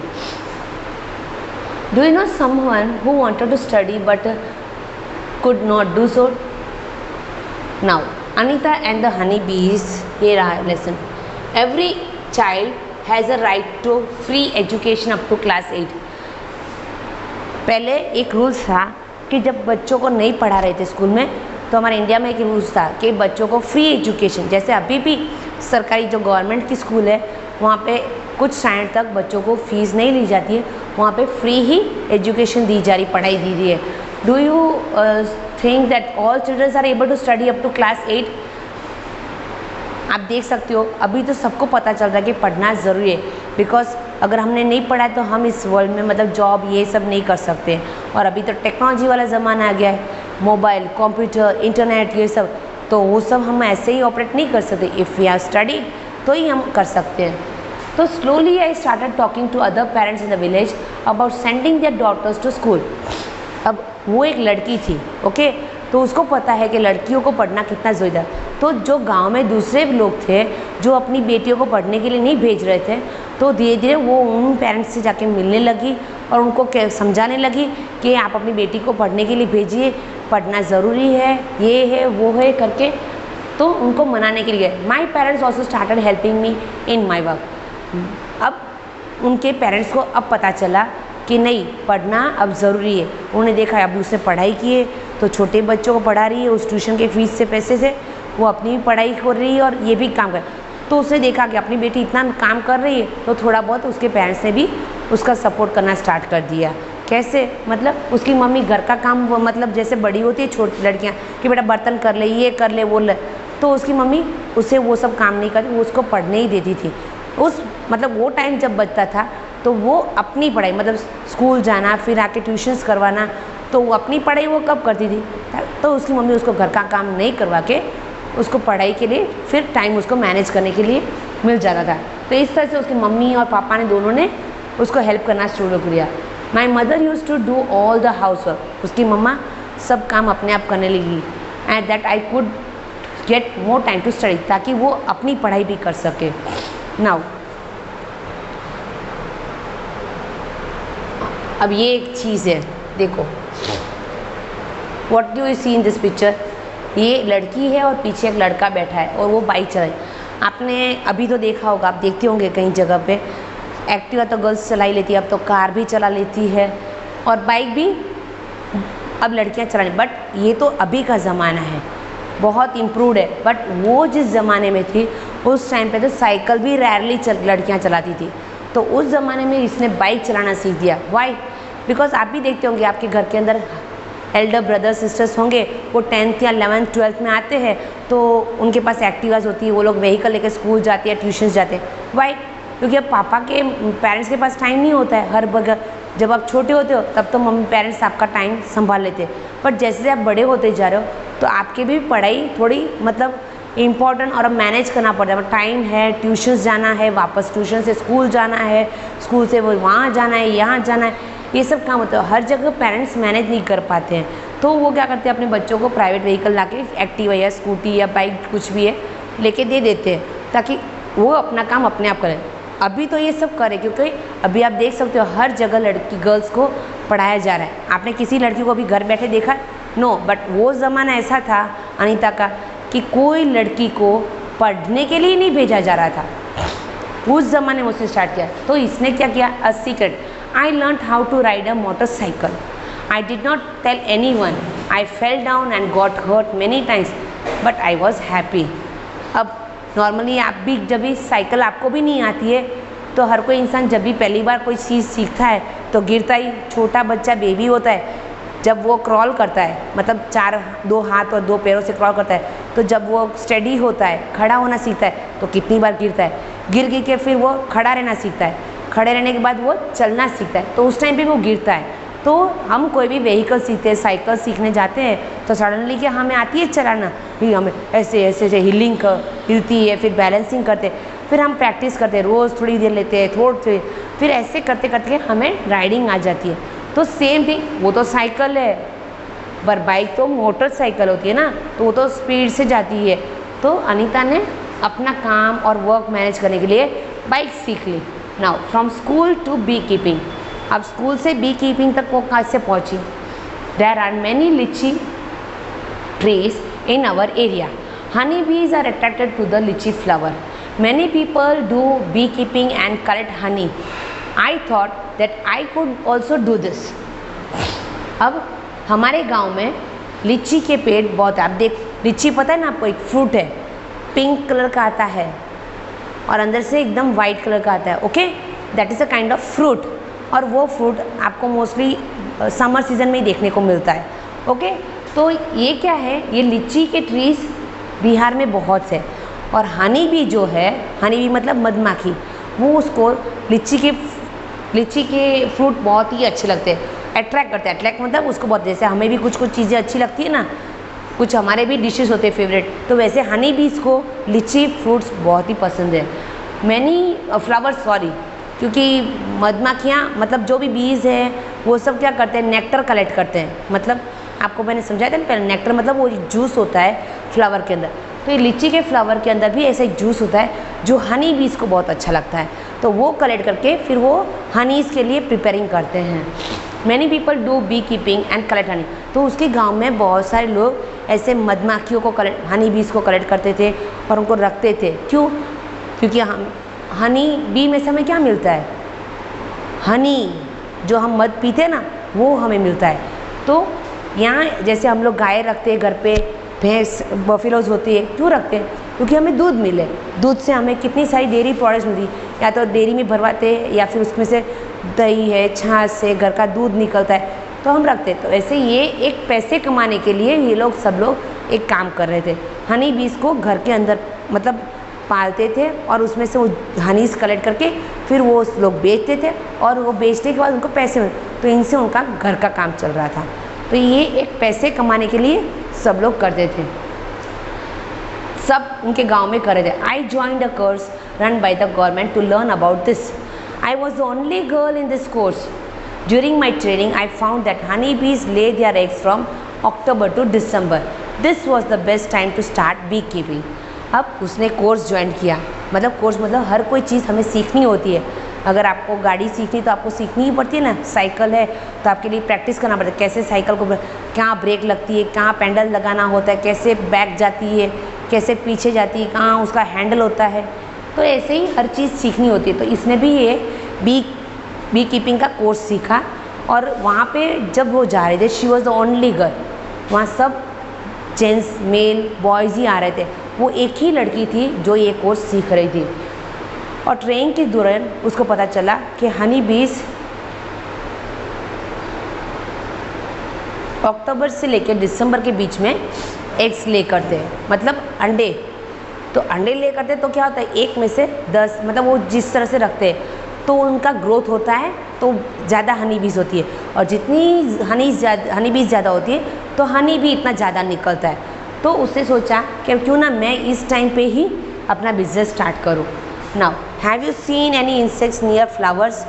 Do you know someone who wanted to study but could not do so? Now, Anita and the honeybees, here are lesson. Every child has a right to free education up to class 8. पहले एक rules था कि जब बच्चों को नहीं पढ़ा रहे थे स्कूल में, तो हमारे इंडिया में एक रूल्स था कि बच्चों को फ्री एजुकेशन, जैसे अभी भी सरकारी जो गवर्नमेंट की स्कूल है वहाँ पे कुछ टाइम तक बच्चों को फीस नहीं ली जाती है, वहाँ पे फ्री ही एजुकेशन दी जा रही, पढ़ाई दी रही है। Do you think that all childrens are able to study up to class 8? आप देख सकते हो अभी तो सबको पता चल रहा है कि पढ़ना ज़रूरी है, बिकॉज अगर हमने नहीं पढ़ा तो हम इस वर्ल्ड में मतलब जॉब ये सब नहीं कर सकते। और अभी तो टेक्नोलॉजी वाला ज़माना आ गया है, मोबाइल, कंप्यूटर, इंटरनेट, ये सब, तो वो सब हम ऐसे ही ऑपरेट नहीं कर सकते। इफ़ वी हैव स्टडी तो ही हम कर सकते हैं। तो slowly I started talking to other parents in the village about sending their daughters to school. अब वो एक लड़की थी, ओके, तो उसको पता है कि लड़कियों को पढ़ना कितना ज़रूरी है। तो जो गांव में दूसरे लोग थे जो अपनी बेटियों को पढ़ने के लिए नहीं भेज रहे थे, तो धीरे धीरे वो उन पेरेंट्स से जाके मिलने लगी और उनको समझाने लगी कि आप अपनी बेटी को पढ़ने के लिए भेजिए, पढ़ना ज़रूरी है, ये है वो है करके, तो उनको मनाने के लिए। My parents also started helping me in my work. अब उनके पेरेंट्स को अब पता चला कि नहीं, पढ़ना अब ज़रूरी है। उन्होंने देखा अब उसने पढ़ाई की है तो छोटे बच्चों को पढ़ा रही है, उस ट्यूशन के फीस से पैसे से वो अपनी भी पढ़ाई कर रही है और ये भी काम कर, तो उसने देखा कि अपनी बेटी इतना काम कर रही है, तो थोड़ा बहुत उसके पेरेंट्स ने भी उसका सपोर्ट करना स्टार्ट कर दिया। कैसे, मतलब उसकी मम्मी घर का काम, मतलब जैसे बड़ी होती है छोटी लड़कियाँ कि बेटा बर्तन कर ले, ये कर ले, वो ले, तो उसकी मम्मी उसे वो सब काम नहीं करती, वो उसको पढ़ने ही देती थी। उस मतलब वो टाइम जब बचता था तो वो अपनी पढ़ाई, मतलब स्कूल जाना, फिर आके ट्यूशन्स करवाना, तो वो अपनी पढ़ाई वो कब करती थी, तो उसकी मम्मी उसको घर का काम नहीं करवा के उसको पढ़ाई के लिए फिर टाइम उसको मैनेज करने के लिए मिल जाता था। तो इस तरह से उसकी मम्मी और पापा ने दोनों ने उसको हेल्प करना शुरू कर दिया। My mother use to do all the house work. उसकी मम्मा सब काम अपने आप करने लगी। And that I could get more time to study, ताकि वो अपनी पढ़ाई भी कर सके। नाउ अब ये एक चीज़ है, देखो, what do you see in this picture. ये लड़की है और पीछे एक लड़का बैठा है और वो बाइक चला रही। आपने अभी तो देखा होगा, आप देखते होंगे कहीं जगह पे एक्टिवा तो गर्ल्स चला ही लेती है, अब तो कार भी चला लेती है और बाइक भी अब लड़कियां चला लेती। बट ये तो अभी का ज़माना है, बहुत इम्प्रूव्ड है। बट वो जिस ज़माने में थी उस टाइम पे तो साइकिल भी रेयरली लड़कियां चलाती थी, तो उस ज़माने में इसने बाइक चलाना सीख दिया। वाई? बिकॉज आप भी देखते होंगे आपके घर के अंदर एल्डर ब्रदर्स सिस्टर्स होंगे, वो 10th या 11th 12th में आते हैं तो उनके पास एक्टिवाज होती है, वो लोग व्हीकल लेकर स्कूल जाते हैं, ट्यूशन जाते हैं। वाई? क्योंकि अब पापा के पेरेंट्स के पास टाइम नहीं होता है हर वक्त। जब आप छोटे होते हो तब तो मम्मी पेरेंट्स आपका टाइम संभाल लेते हैं, बट जैसे जैसे आप बड़े होते जा रहे हो तो आपकी भी पढ़ाई थोड़ी मतलब इम्पॉर्टेंट और अब मैनेज करना पड़ता है। टाइम है, ट्यूशन जाना है, वापस ट्यूशन से स्कूल जाना है, स्कूल से वो वहाँ जाना है, यहाँ जाना है, ये सब काम होता है। हर जगह पेरेंट्स मैनेज नहीं कर पाते हैं, तो वो क्या करते हैं, अपने बच्चों को प्राइवेट व्हीकल ला के एक्टिवा या स्कूटी या बाइक कुछ भी है लेके दे देते हैं, ताकि वो अपना काम अपने आप करें। अभी तो ये सब करें, क्योंकि अभी आप देख सकते हो हर जगह लड़की गर्ल्स को पढ़ाया जा रहा है। आपने किसी लड़की को अभी घर बैठे देखा? नो। बट वो ज़माना ऐसा था अनीता का कि कोई लड़की को पढ़ने के लिए नहीं भेजा जा रहा था, उस ज़माने में उसने स्टार्ट किया। तो इसने क्या किया, a secret, I learn how to ride a motorcycle. I did not tell any one. I fell down and got hurt many times but I was happy. अब नॉर्मली आप भी जब भी साइकिल आपको भी नहीं आती है तो हर कोई इंसान जब भी पहली बार कोई चीज़ सीखता है तो गिरता ही, छोटा बच्चा बेबी होता है जब वो क्रॉल करता है, मतलब दो हाथ और दो पैरों से क्रॉल करता है, तो जब वो स्टेडी होता है, खड़ा होना सीखता है, तो कितनी बार गिरता है, गिर के फिर वो खड़ा रहना सीखता है, खड़े रहने के बाद वो चलना सीखता है, तो उस टाइम पे वो गिरता है। तो हम कोई भी व्हीकल सीखते हैं, साइकिल सीखने जाते हैं, तो सडनली क्या हमें आती है चलाना, फिर हमें ऐसे ऐसे ऐसे हिलती है, फिर बैलेंसिंग करते हैं, फिर हम प्रैक्टिस करते हैं, रोज़ थोड़ी देर लेते हैं, थोड़ी, फिर ऐसे करते करते हमें राइडिंग आ जाती है। तो सेम थिंग, वो तो साइकिल है, पर बाइक तो मोटरसाइकिल होती है ना, तो वो तो स्पीड से जाती है। तो अनीता ने अपना काम और वर्क मैनेज करने के लिए बाइक सीख ली। Now from school to beekeeping, अब स्कूल से बी कीपिंग तक वो कैसे पहुंची। There are many litchi trees in our area, honey bees are attracted to the litchi flower, many people do B keeping and collect honey, I thought that I could also do this. अब हमारे गांव में लीची के पेड़ बहुत है। आप देख, लीची पता है ना आपको, एक फ्रूट है, पिंक कलर का आता है और अंदर से एकदम वाइट कलर का आता है। Okay, that is a kind of fruit, और वो फ्रूट आपको मोस्टली समर सीजन में ही देखने को मिलता है। ओके, तो ये क्या है, ये लीची के ट्रीज बिहार में बहुत से, और हनी बी जो है, हनी बी मतलब मधुमक्खी, वो उसको लीची के फ्रूट बहुत ही अच्छे लगते हैं, अट्रैक्ट करते हैं। अट्रैक्ट मतलब उसको बहुत, जैसे हमें भी कुछ चीज़ें अच्छी लगती है ना, कुछ हमारे भी डिशेस होते हैं फेवरेट, तो वैसे हनी बीज को लीची फ्रूट्स बहुत ही पसंद है। मैनी फ्लावर्स, सॉरी, क्योंकि मधुमक्खियाँ मतलब जो भी बीज है वो सब क्या करते हैं, नेक्टर कलेक्ट करते हैं। मतलब आपको मैंने समझाया था ना पहले, नेक्टर मतलब वो जूस होता है फ्लावर के अंदर, तो ये लीची के फ्लावर के अंदर भी ऐसा एक जूस होता है जो हनी बीज को बहुत अच्छा लगता है, तो वो कलेक्ट करके फिर वो हनीज़ के लिए प्रिपेयरिंग करते हैं। Many people do B keeping and collect honey, तो उसके गांव में बहुत सारे लोग ऐसे मधुमक्खियों को कलेक्ट, हनी बीज को कलेक्ट करते थे और उनको रखते थे। क्यों? क्योंकि हम हनी बी में से हमें क्या मिलता है, हनी, जो हम मध पीते हैं ना, वो हमें मिलता है। तो यहाँ जैसे हम लोग गाय रखते हैं घर पे, भैंस बफेलोज होती है, क्यों रखते हैं? क्योंकि हमें दूध मिले, दूध से हमें कितनी सारी डेयरी प्रोडक्ट्स मिलती, या तो डेयरी में भरवाते हैं या फिर उसमें से दही है, छाछ से घर का दूध निकलता है, तो हम रखते हैं। तो ऐसे ये एक पैसे कमाने के लिए ये लोग सब लोग एक काम कर रहे थे, हनी बीज को घर के अंदर मतलब पालते थे और उसमें से वो हनीज कलेक्ट करके फिर वो लोग बेचते थे, और वो बेचने के बाद उनको पैसे मिलते, तो इनसे उनका घर का काम चल रहा था। तो ये एक पैसे कमाने के लिए सब लोग करते थे, सब उनके गांव में कर रहे थे। I joined a course run by the government to learn about this, I was the only girl in this course. During my training I found that honey bees lay their eggs from October to December, this was the best time to start beekeeping. अब उसने course join किया, मतलब course मतलब हर कोई चीज़ हमें सीखनी होती है। अगर आपको गाड़ी सीखनी तो आपको सीखनी ही पड़ती है ना, साइकिल है तो आपके लिए प्रैक्टिस करना पड़ता है, कैसे साइकिल को, कहाँ ब्रेक लगती है, कहाँ पेंडल लगाना होता है, कैसे बैक जाती है, कैसे पीछे जाती है, कहाँ उसका हैंडल होता है, तो ऐसे ही हर चीज़ सीखनी होती है। तो इसने भी ये बी कीपिंग का कोर्स सीखा, और वहाँ पे जब वो जा रहे थे, she was the only girl, वहाँ सब जेंट्स मेल बॉयज़ ही आ रहे थे, वो एक ही लड़की थी जो ये कोर्स सीख रही थी। और ट्रेनिंग के दौरान उसको पता चला कि हनी बीज अक्टूबर से लेकर दिसंबर के बीच में एग्स ले करते हैं, मतलब अंडे। तो अंडे ले करते तो क्या होता है, एक में से 10, मतलब वो जिस तरह से रखते हैं तो उनका ग्रोथ होता है, तो ज़्यादा हनी बीज होती है, और जितनी हनी बीज ज़्यादा होती है तो हनी भी इतना ज़्यादा निकलता है। तो उसने सोचा कि क्यों ना मैं इस टाइम पे ही अपना बिजनेस स्टार्ट करूँ। Now have you seen any insects near flowers,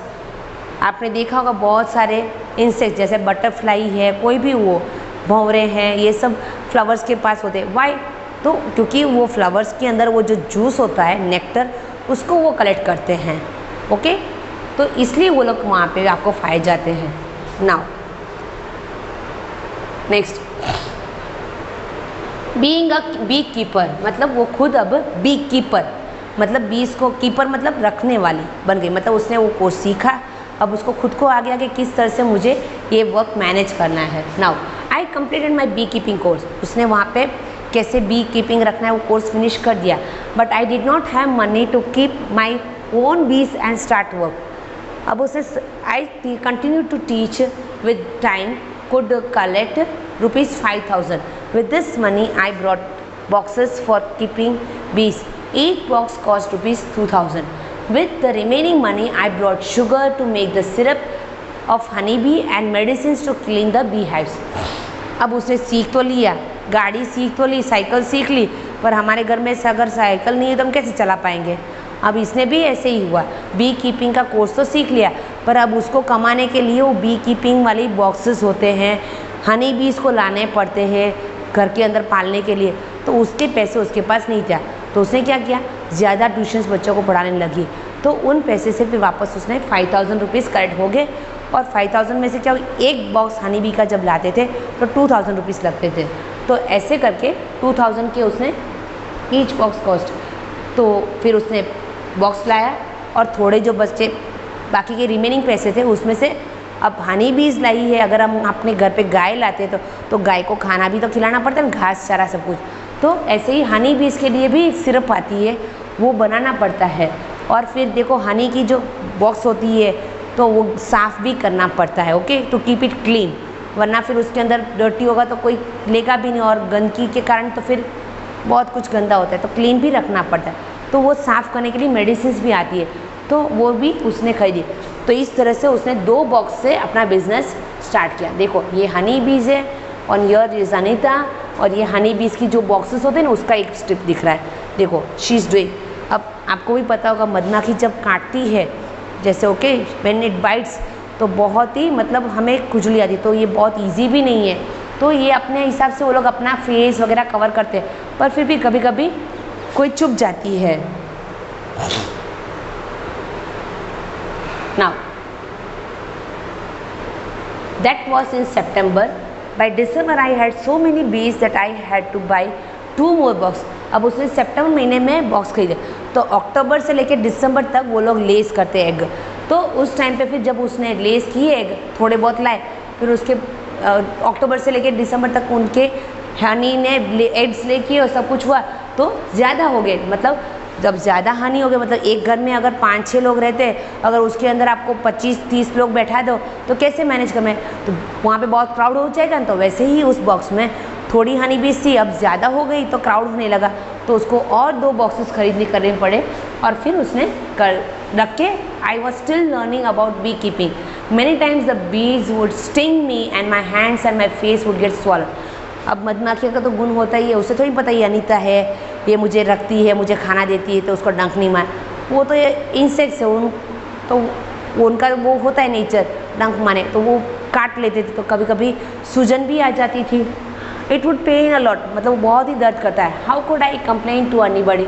आपने देखा होगा बहुत सारे इंसेक्ट, जैसे बटरफ्लाई है, कोई भी वो भंवरे हैं, ये सब फ्लावर्स के पास होते हैं। वाई? तो क्योंकि वो फ्लावर्स के अंदर वो जो जूस होता है, नेक्टर, उसको वो कलेक्ट करते हैं। ओके, तो इसलिए वो लोग वहाँ पे आपको पाए जाते हैं। Now next, being a bee keeper, मतलब वो खुद अब बी कीपर, मतलब बीज को, कीपर मतलब रखने वाली बन गई, मतलब उसने वो कोर्स सीखा, अब उसको खुद को आ गया कि किस तरह से मुझे ये वर्क मैनेज करना है। Now I completed my bee keeping course, उसने वहाँ पे कैसे बी कीपिंग रखना है वो कोर्स फिनिश कर दिया, but I did not have money to keep my own bees and start work. अब उसे I continue to teach with time could collect rupees 5,000. With this money, I brought boxes for keeping bees. Each box cost rupees 2,000. With the remaining money, I brought sugar to make the syrup of honeybee and medicines to clean the beehives. अब उसने सीख तो लिया, गाड़ी सीख तो ली, cycle सीख ली, पर हमारे घर में अगर साइकिल नहीं है तो हम कैसे चला पाएंगे। अब इसने भी ऐसे ही हुआ, बी कीपिंग का कोर्स तो सीख लिया, पर अब उसको कमाने के लिए वो बी कीपिंग वाली बॉक्सेस होते हैं, हनी बीज को लाने पड़ते हैं घर के अंदर पालने के लिए, तो उसके पैसे उसके पास नहीं था। तो उसने क्या किया, ज़्यादा ट्यूशन्स बच्चों को पढ़ाने लगी, तो उन पैसे से फिर वापस उसने 5,000 रुपीज़ कलेक्ट हो गए। और 5,000 में से क्या, एक बॉक्स हनी बी का जब लाते थे तो 2,000 रुपीज़ लगते थे। तो ऐसे करके 2,000 के उसने ईच बॉक्स कॉस्ट। तो फिर उसने बॉक्स लाया और थोड़े जो बच्चे बाकी के रिमेनिंग पैसे थे उसमें से अब हनी बीज लाई है। अगर हम अपने घर पे गाय लाते तो गाय को खाना भी तो खिलाना पड़ता है, घास चारा सब कुछ। तो ऐसे ही हनी बीज के लिए भी सिरप आती है, वो बनाना पड़ता है। और फिर देखो हनी की जो बॉक्स होती है तो वो साफ़ भी करना पड़ता है, okay, to keep it clean, वरना फिर उसके अंदर डर्टी होगा तो कोई लेगा भी नहीं, और गंदगी के कारण तो फिर बहुत कुछ गंदा होता है, तो क्लीन भी रखना पड़ता है। तो वो साफ़ करने के लिए मेडिसिन भी आती है, तो वो भी उसने खरीदी। तो इस तरह से उसने 2 बॉक्स से अपना बिजनेस स्टार्ट किया। देखो ये हनी बीज है और यर इज अनीता, और ये हनी बीज की जो बॉक्सेस होते हैं ना उसका एक स्ट्रिप दिख रहा है, देखो शी इज़ डूइंग। अब आपको भी पता होगा मधुमक्खी जब काटती है, जैसे ओके व्हेन इट बाइट्स, तो बहुत ही मतलब हमें खुजली आती है, तो ये बहुत इजी भी नहीं है। तो ये अपने हिसाब से वो लोग अपना फेस वगैरह कवर करते हैं, पर फिर भी कभी कभी कोई चुप जाती है। Now that was in September. By December I had so many bees that I had to buy 2 more box. अब उसने सितंबर महीने में बॉक्स खरीदे, तो अक्टूबर से लेकर दिसंबर तक वो लोग लेस करते एग। तो उस टाइम पे फिर जब उसने लेस किए एग थोड़े बहुत लाए, फिर उसके अक्टूबर से लेकर दिसंबर तक उनके हनी ने एग्स ले किए और सब कुछ हुआ, तो ज़्यादा हो गए। मतलब जब ज़्यादा हनी हो गया, मतलब एक घर में अगर 5-6 लोग रहते हैं, अगर उसके अंदर आपको 25-30 लोग बैठा दो तो कैसे मैनेज करना है, तो वहाँ पे बहुत क्राउड हो जाएगा। तो वैसे ही उस बॉक्स में थोड़ी हनी बीज थी, अब ज़्यादा हो गई तो क्राउड होने लगा, तो उसको और 2 बॉक्सेस खरीदने करने पड़े, और फिर उसने कर रख के I was still learning about beekeeping. Many times the bees would sting me and my hands and my face would get swollen. अब मधुमक्खी का तो गुण होता ही है, उसे थोड़ी पता ही अनीता है, ये मुझे रखती है, मुझे खाना देती है, तो उसको डंक नहीं मार। वो तो ये इंसेक्ट्स है, तो उनका वो होता है नेचर डंक मारे, तो वो काट लेते थे, तो कभी कभी सूजन भी आ जाती थी। It would pain a lot, मतलब वो बहुत ही दर्द करता है। How could I complain to anybody,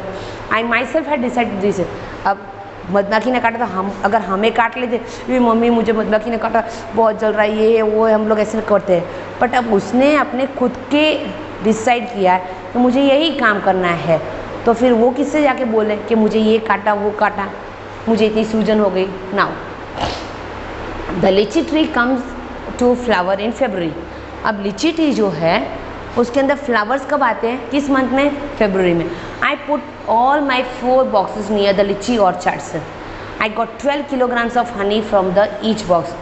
I my self had decided this. अब मधुमक्खी ने काटा, तो हम अगर हमें काट लेते, ये मम्मी मुझे मधुमक्खी ने काटा, बहुत जल रहा है, ये वो है, हम लोग ऐसे करते हैं। बट अब उसने अपने खुद के डिसाइड किया है कि मुझे यही काम करना है, तो फिर वो किससे जाके बोले कि मुझे ये काटा वो काटा, मुझे इतनी सूजन हो गई। Now the lychee tree comes to flower in February। अब लीची ट्री जो है उसके अंदर फ्लावर्स कब आते हैं, किस मंथ में, फरवरी में। I put all my 4 boxes near the litchi orchards. I got 12 kilograms of honey from the each box.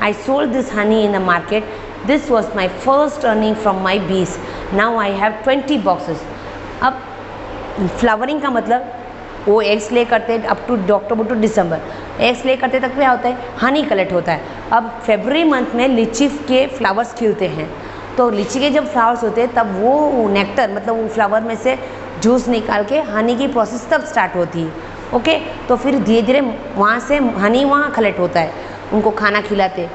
I sold this honey in the market. This was my first earning from my bees. Now I have 20 boxes. अब flowering का मतलब वो eggs lay करते हैं up to October to December, eggs lay करते तक क्या होता है, हनी कलेक्ट होता है। अब फरवरी मंथ में लीची के फ्लावर्स खिलते हैं, तो लीची के जब फ्लावर्स होते हैं तब वो नेक्टर मतलब वो फ्लावर में से जूस निकाल के हनी की प्रोसेस तब स्टार्ट होती है, ओके। तो फिर धीरे धीरे वहाँ से हनी वहाँ कलेक्ट होता है, उनको खाना खिलाते,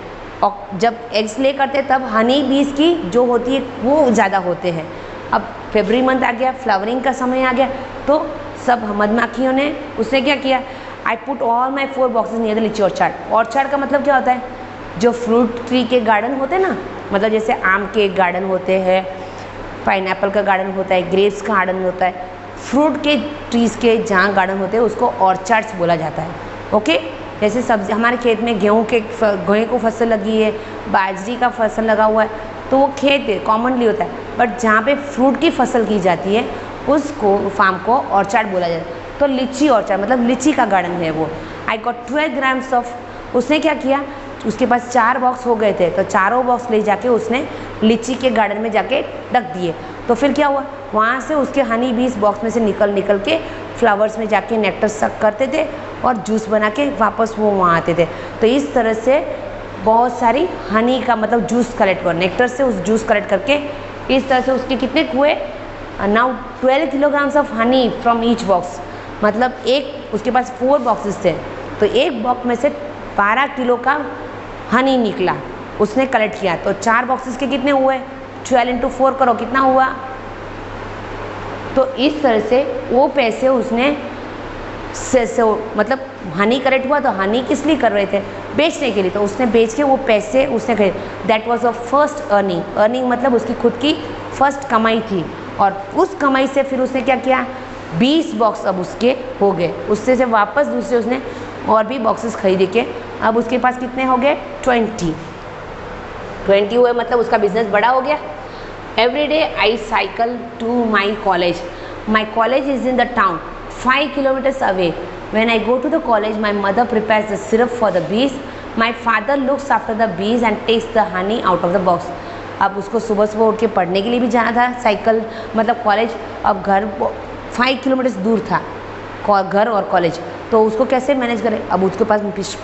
और जब एग्स ले करते तब हनी बीज की जो होती है वो ज़्यादा होते हैं। अब फरवरी मंथ आ गया, फ्लावरिंग का समय आ गया, तो सब मधुमक्खियों ने उसने क्या किया, आई put all my 4 boxes near the लीची ऑर्चार्ड। ऑर्चार्ड का मतलब क्या होता है, जो फ्रूट ट्री के गार्डन होते हैं ना, मतलब जैसे आम के गार्डन होते हैं, पाइनएप्पल का गार्डन होता है, ग्रेप्स का गार्डन होता है, फ्रूट के ट्रीज़ के जहाँ गार्डन होते हैं उसको ऑर्चार्ड्स बोला जाता है, ओके। जैसे सब्जी हमारे खेत में गेहूँ को फसल लगी है, बाजरी का फसल लगा हुआ है, तो वो खेत कॉमनली होता है, बट जहाँ पे फ्रूट की फसल की जाती है उसको फार्म को ऑर्चार्ड बोला जाता है। तो लीची ऑर्चार्ड मतलब लीची का गार्डन है वो। आई गॉट 12 grams ऑफ, उसने क्या किया, उसके पास 4 बॉक्स हो गए थे, तो चारों बॉक्स ले जाके उसने लीची के गार्डन में जाके रख दिए। तो फिर क्या हुआ, वहाँ से उसके हनी बीज बॉक्स में से निकल के फ्लावर्स में जाके नेक्टर सक करते थे और जूस बना के वापस वो वहाँ आते थे। तो इस तरह से बहुत सारी हनी का मतलब जूस कलेक्ट कर, नेक्टर से उस जूस कलेक्ट करके इस तरह से उसके कितने हुए, now 12 kilograms of honey from each box, मतलब एक उसके पास 4 बॉक्सेस थे, तो एक बॉक्स में से 12 किलो का हनी निकला, उसने कलेक्ट किया। तो 4 बॉक्सेस के कितने हुए, 12 इंटू 4 करो कितना हुआ। तो इस तरह से वो पैसे उसने मतलब हनी कलेक्ट हुआ, तो हनी किस लिए कर रहे थे, बेचने के लिए, तो उसने बेच के वो पैसे उसने खरीदे। That was a first earning मतलब उसकी खुद की फर्स्ट कमाई थी। और उस कमाई से फिर उसने क्या किया, 20 बॉक्स अब उसके हो गए, उससे से वापस दूसरे उसने और भी बॉक्सेस खरीदे के अब उसके पास कितने हो गए, 20 हुए, मतलब उसका बिजनेस बड़ा हो गया। Every day I cycle to my college, my college is in the town 5 kilometers away. When I go to the college, my mother prepares the syrup for the bees. My father looks after the bees and takes the honey out of the box. अब उसको सुबह सुबह उठ के पढ़ने के लिए भी जाना था, साइकिल मतलब कॉलेज, अब घर 5 किलोमीटर दूर था घर और कॉलेज, तो उसको कैसे मैनेज करें। अब उसके पास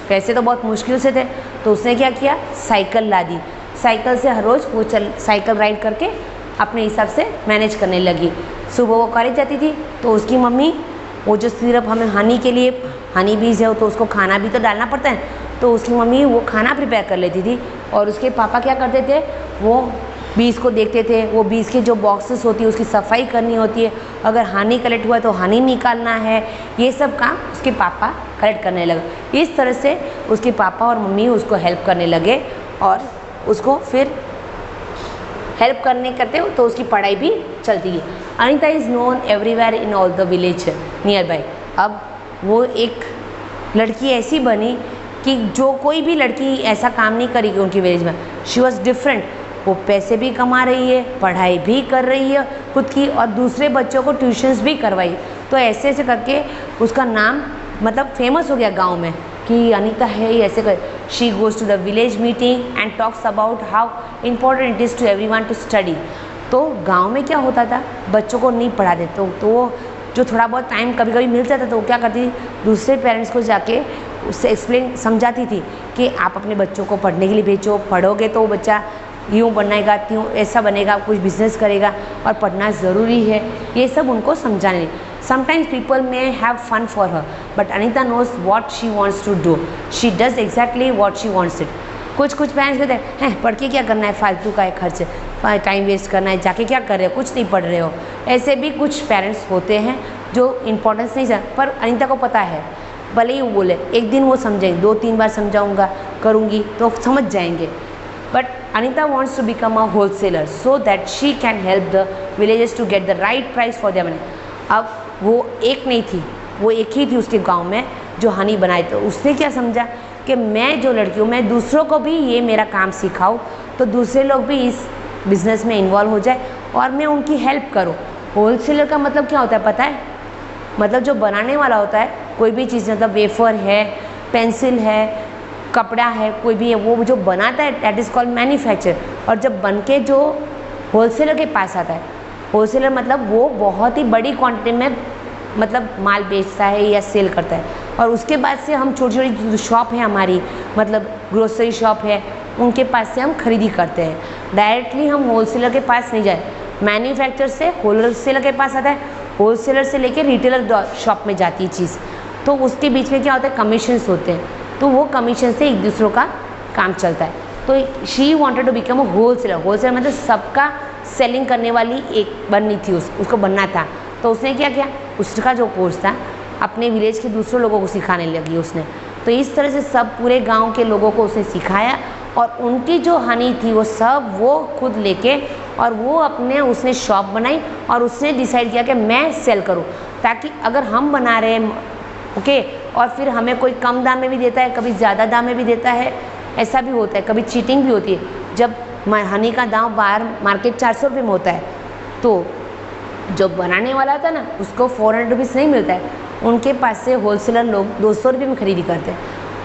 पैसे तो बहुत मुश्किल से थे, तो उसने क्या किया, साइकिल ला दी, साइकिल से हर रोज़ वो साइकिल राइड करके अपने हिसाब से मैनेज करने लगी। सुबह वो कॉलेज जाती थी, तो उसकी मम्मी वो जो सिरप हमें हनी के लिए, हनी बीज है तो उसको खाना भी तो डालना पड़ता है, तो उसकी मम्मी वो खाना प्रिपेयर कर लेती थी। और उसके पापा क्या करते थे, वो बीज को देखते थे, वो बीज के जो बॉक्सेस होती है उसकी सफाई करनी होती है, अगर हनी कलेक्ट हुआ है तो हनी निकालना है, ये सब काम उसके पापा कलेक्ट करने लगे। इस तरह से उसके पापा और मम्मी उसको हेल्प करने लगे और उसको फिर हेल्प करते हो तो उसकी पढ़ाई भी चलती है। Anita is known everywhere in all the village near by. अब वो एक लड़की ऐसी बनी कि जो कोई भी लड़की ऐसा काम नहीं करेगी उनकी विलेज में। शी वॉज डिफरेंट, वो पैसे भी कमा रही है, पढ़ाई भी कर रही है खुद की, और दूसरे बच्चों को ट्यूशन्स भी करवाई। तो ऐसे ऐसे करके उसका नाम मतलब फेमस हो गया गांव में कि अनीता है ये ऐसे कर। She goes to the village meeting and talks about how important it is to everyone to study. तो गांव में क्या होता था, बच्चों को नहीं पढ़ा देते, तो वो जो थोड़ा बहुत टाइम कभी कभी मिल जाता तो वो क्या करती थी, दूसरे पेरेंट्स को जाके उससे एक्सप्लेन समझाती थी कि आप अपने बच्चों को पढ़ने के लिए भेजो, पढ़ोगे तो वो बच्चा यूँ बनेगा, त्यों ऐसा बनेगा, कुछ बिजनेस करेगा, और पढ़ना ज़रूरी है, ये सब उनको समझाने। Sometimes people may have fun for her, but Anita knows what she wants to do. She does exactly what she wants it. कुछ पेरेंट्स कहते हैं पढ़ के क्या करना है, फालतू का है खर्च, टाइम वेस्ट करना है, जाके क्या कर रहे हो, कुछ नहीं पढ़ रहे हो। ऐसे भी कुछ पेरेंट्स होते हैं जो इम्पोर्टेंस नहीं समझ, पर अनीता को पता है, भले ही वो बोले, एक दिन वो समझेंगे, 2-3 बार समझाऊंगा करूँगी तो समझ जाएंगे। But Anita wants to become a wholesaler so that she can help the villagers to get the right price for their money. अब वो एक नहीं थी, वो एक ही थी उसके गांव में जो हनी बनाए। तो उसने क्या समझा कि मैं जो लड़की हूँ, मैं दूसरों को भी ये मेरा काम सिखाऊँ तो दूसरे लोग भी इस बिज़नेस में इन्वॉल्व हो जाए और मैं उनकी हेल्प करूँ। होलसेलर का मतलब क्या होता है पता है, मतलब जो बनाने वाला होता है कोई भी चीज़, मतलब वेफर है, पेंसिल है, कपड़ा है, कोई भी है, वो जो बनाता है दैट इज़ कॉल्ड मैन्युफैक्चर। और जब बन के जो होलसेलर के पास आता है, होलसेलर मतलब वो बहुत ही बड़ी क्वांटिटी में मतलब माल बेचता है या सेल करता है, और उसके बाद से हम छोटी छोटी जो शॉप है हमारी, मतलब ग्रोसरी शॉप है, उनके पास से हम खरीदी करते हैं। डायरेक्टली हम होलसेलर के पास नहीं जाए, मैन्युफैक्चर से होलसेलर के पास आता है, होलसेलर से लेके रिटेलर शॉप में जाती है चीज़। तो उसके बीच में क्या होता है, कमीशंस होते हैं, तो वो कमीशन से एक दूसरों का काम चलता है। तो she wanted to become a wholesaler. Wholesaler मतलब सबका सेलिंग करने वाली एक बननी थी, उसको बनना था। तो उसने क्या किया, उसका जो कोर्स था अपने विलेज के दूसरे लोगों को सिखाने लगी उसने। तो इस तरह से सब पूरे गांव के लोगों को उसने सिखाया, और उनकी जो हनी थी वो सब वो खुद लेके, और वो अपने उसने शॉप बनाई, और उसने डिसाइड किया कि मैं सेल करूं, ताकि अगर हम बना रहे हैं ओके, और फिर हमें कोई कम दाम में भी देता है, कभी ज़्यादा दाम में भी देता है, ऐसा भी होता है, कभी चीटिंग भी होती है। जब हनी का दाम बाहर मार्केट 400 रुपये में होता है, तो जो बनाने वाला होता है ना उसको 400 रुपीज़ नहीं मिलता है, उनके पास से होलसेलर लोग 200 रुपये में खरीदी करते हैं।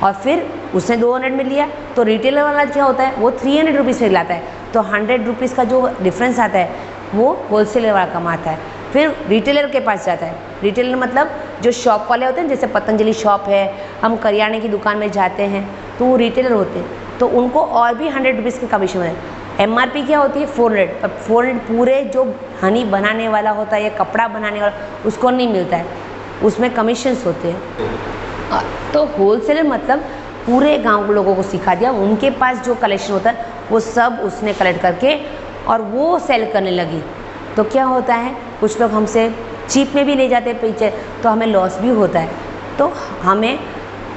और फिर उसने 200 में लिया, तो रिटेलर वाला क्या होता है वो 300 रुपीज़ में लाता है, तो 100 रुपीज़ का जो डिफरेंस आता है वो होलसेलर वाला कमाता है। फिर रिटेलर के पास जाता है, रिटेलर मतलब जो शॉप वाले होते हैं, जैसे पतंजलि शॉप है, हम करियाने की दुकान में जाते हैं तो वो रिटेलर होते हैं, तो उनको और भी 100 रुपीज़ के कमीशन है। MRP क्या होती है 400, अब 400 पूरे जो हनी बनाने वाला होता है या कपड़ा बनाने वाला उसको नहीं मिलता है, उसमें कमीशंस होते हैं। तो होलसेलर मतलब पूरे गांव के लोगों को सिखा दिया, उनके पास जो कलेक्शन होता है वो सब उसने कलेक्ट करके और वो सेल करने लगी। तो क्या होता है कुछ लोग हमसे चीप में भी ले जाते हैं पीछे, तो हमें लॉस भी होता है। तो हमें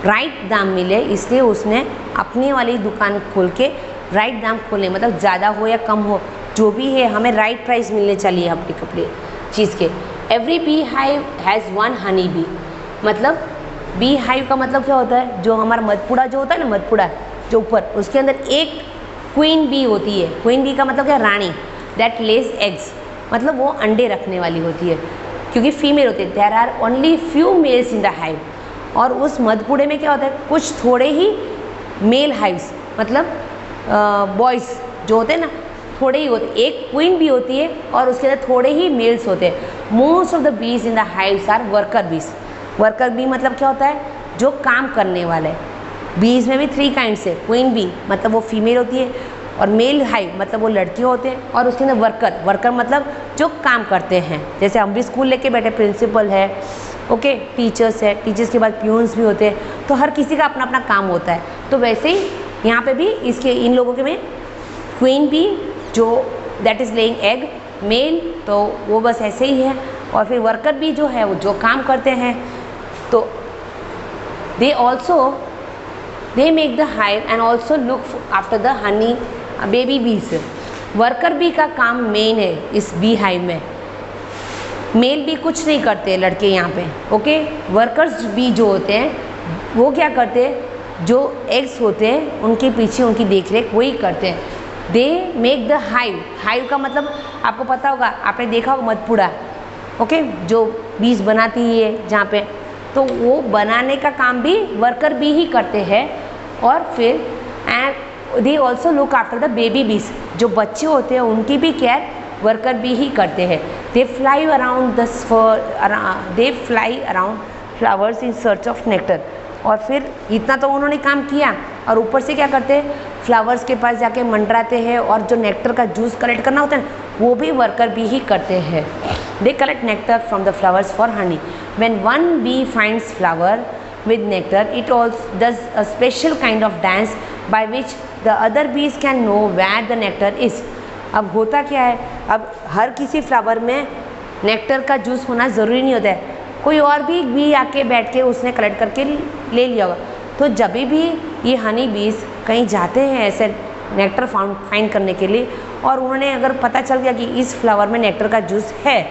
राइट दाम मिले इसलिए उसने अपनी वाली दुकान खोल के राइट दाम खोलने, मतलब ज़्यादा हो या कम हो जो भी है हमें राइट प्राइस मिलने चाहिए अपने कपड़े चीज़ के। Every bee hive has one honey bee, मतलब बी हाइव का मतलब क्या होता है, जो हमारा मधपुड़ा जो होता है ना, मधपुड़ा जो ऊपर उसके अंदर एक क्वीन बी होती है। क्वीन बी का मतलब क्या, रानी, दैट लेज एग्स, मतलब वो अंडे रखने वाली होती है क्योंकि फीमेल होती है। There are only few males in the hive, और उस मधपुड़े में क्या होता है कुछ थोड़े ही मेल हाइव्स, मतलब बॉयज़ जो होते हैं ना थोड़े ही होते, एक क्वीन बी होती है और उसके अंदर थोड़े ही मेल्स होते हैं। Most of the bees in the hives are worker bees. Worker bee मतलब क्या होता है, जो काम करने वाले। बीज में भी 3 काइंड्स है, क्वीन बी मतलब वो फीमेल होती है, और मेल हाइव मतलब वो लड़के होते हैं, और उसके अंदर वर्कर, वर्कर मतलब जो काम करते हैं। जैसे हम भी स्कूल लेके बैठे, प्रिंसिपल है, ओके, टीचर्स है, टीचर्स के बाद प्यून्स भी होते हैं, तो हर किसी का अपना अपना काम होता है। तो वैसे ही यहाँ पे भी इसके इन लोगों के में क्वीन बी जो that is laying egg, male तो वो बस ऐसे ही है, और फिर वर्कर बी जो है वो जो काम करते हैं। तो they make the hive and also look after the honey baby bees। Worker bee का काम मेन है इस बी हाइव में, मेल भी कुछ नहीं करते लड़के यहाँ पे, ओके। वर्कर्स बी जो होते हैं वो क्या करते हैं, जो एग्स होते हैं उनके पीछे उनकी देख रेख वही करते हैं। They make the hive, hive का मतलब आपको पता होगा, आपने देखा होगा मधपुड़ा, ओके, जो बीज बनाती है जहाँ पे, तो वो बनाने का काम भी वर्कर बी ही करते हैं। और फिर and they also look after the baby बीज, जो बच्चे होते हैं उनकी भी केयर वर्कर बी ही करते हैं। They fly around flowers in search of nectar, और फिर इतना तो उन्होंने काम किया, और ऊपर से क्या करते हैं, फ्लावर्स के पास जाके मंडराते हैं, और जो नेक्टर का जूस कलेक्ट करना होता है वो भी वर्कर बी ही करते हैं। They collect nectar from the flowers for honey. When one bee finds flower with nectar, it also does a special kind of dance by which the other bees can know where the nectar is। अब होता क्या है, अब हर किसी flower में nectar का juice होना ज़रूरी नहीं होता है, कोई और भी बी आके बैठ के उसने कलेक्ट करके ले लिया होगा। तो जब भी ये हनी बीज कहीं जाते हैं ऐसे नेक्टर फाइंड करने के लिए, और उन्होंने अगर पता चल गया कि इस फ्लावर में नेक्टर का जूस है,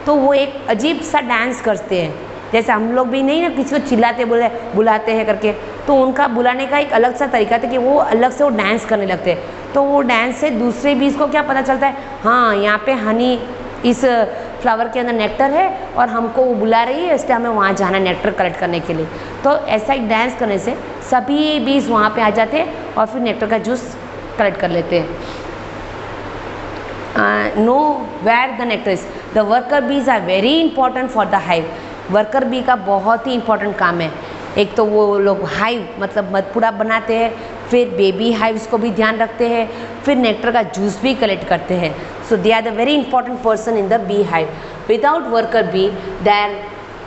तो वो एक अजीब सा डांस करते हैं। जैसे हम लोग भी नहीं ना किसी को चिल्लाते बुलाते हैं करके, तो उनका बुलाने का एक अलग सा तरीका था कि वो अलग से वो डांस करने लगते हैं। तो वो डांस से दूसरे बीज को क्या पता चलता है, हाँ यहाँ पे हनी इस फ्लावर के अंदर नेक्टर है और हमको वो बुला रही है, इसलिए हमें वहाँ जाना है नेक्टर कलेक्ट करने के लिए। तो ऐसा एक डांस करने से सभी बीज वहाँ पे आ जाते हैं और फिर नेक्टर का जूस कलेक्ट कर लेते हैं। Know where the nectar is. The worker bees are very important for the hive. Worker bee का बहुत ही इंपॉर्टेंट काम है। एक तो वो लोग हाइव मतलब मधपुड़ा बनाते हैं, फिर बेबी हाइव्स को भी ध्यान रखते हैं, फिर नेक्टर का जूस भी कलेक्ट करते हैं। So they are the very important person in the beehive. Without worker bee there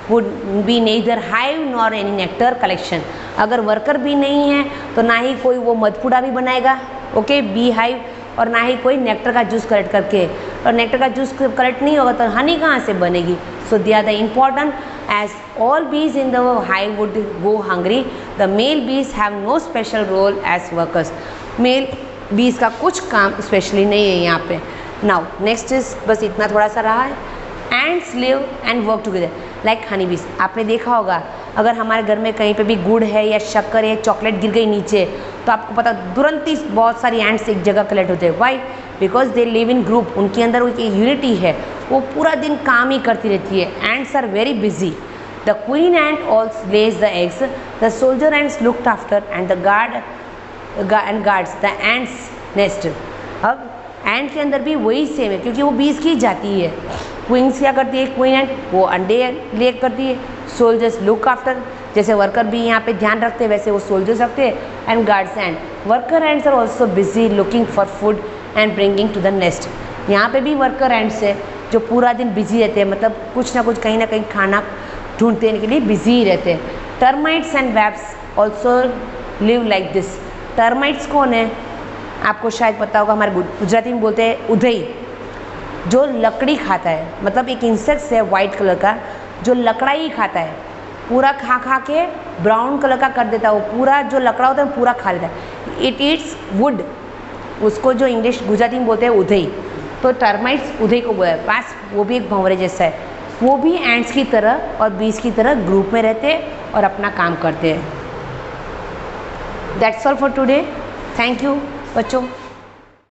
would be neither hive nor any nectar collection. अगर वर्कर बी नहीं है तो ना ही कोई वो मधपुड़ा भी बनाएगा, ओके, बी हाइव, और ना ही कोई नेक्टर का जूस कलेक्ट करके, और नेक्टर का जूस कलेक्ट नहीं होगा तो हनी कहाँ से बनेगी। So they are the important as all bees in the hive would go hungry, the male bees have no special role as workers। Male bees का कुछ काम स्पेशली नहीं है यहाँ पे। Now next is, बस इतना थोड़ा सा रहा है। Ants live and work together like honey bees। आपने देखा होगा अगर हमारे घर में कहीं पे भी गुड़ है या शक्कर है, चॉकलेट गिर गई नीचे, तो आपको पता तुरंत ही बहुत सारी एंट्स एक जगह कलेक्ट होते हैं। Why? Because they live in group. उनके अंदर एक यूनिटी है, वो पूरा दिन काम ही करती रहती है। Ants are very busy. The queen ant also lays the eggs. The soldier ants looked after and the guards the ants nest. अब एंट के अंदर भी वही सेम है क्योंकि वो बीज की जाती है. क्वींस क्या करती है? क्वीन एंट वो अंडे ले करती है. सोल्जर्स लुक आफ्टर, जैसे वर्कर भी यहाँ पे ध्यान रखते हैं वैसे वो सोल्जर्स रखते हैं. And guards and worker ants are also busy looking for food and bringing to the nest. यहाँ पे भी वर्कर एंड्स है जो पूरा दिन बिजी रहते हैं, मतलब कुछ ना कुछ कहीं ना कहीं खाना ढूंढने के लिए बिजी रहते हैं. Termites and wasps also live like this. Termites कौन है? आपको शायद पता होगा, हमारे गुजराती में बोलते हैं उधई, जो लकड़ी खाता है. मतलब एक इंसेक्ट्स है वाइट कलर का जो लकड़ा ही खाता है, पूरा खा खा के ब्राउन कलर का कर देता है. वो पूरा जो लकड़ा होता है पूरा खा लेता है. इट ईट्स वुड, उसको जो इंग्लिश गुजराती में बोलते हैं उधई. तो टर्माइट्स उधई को बोला है. पास वो भी एक भंवरे जैसा है, वो भी एंट्स की तरह और बीज की तरह ग्रुप में रहते हैं और अपना काम करते हैं. That's all for today. Thank you बच्चों.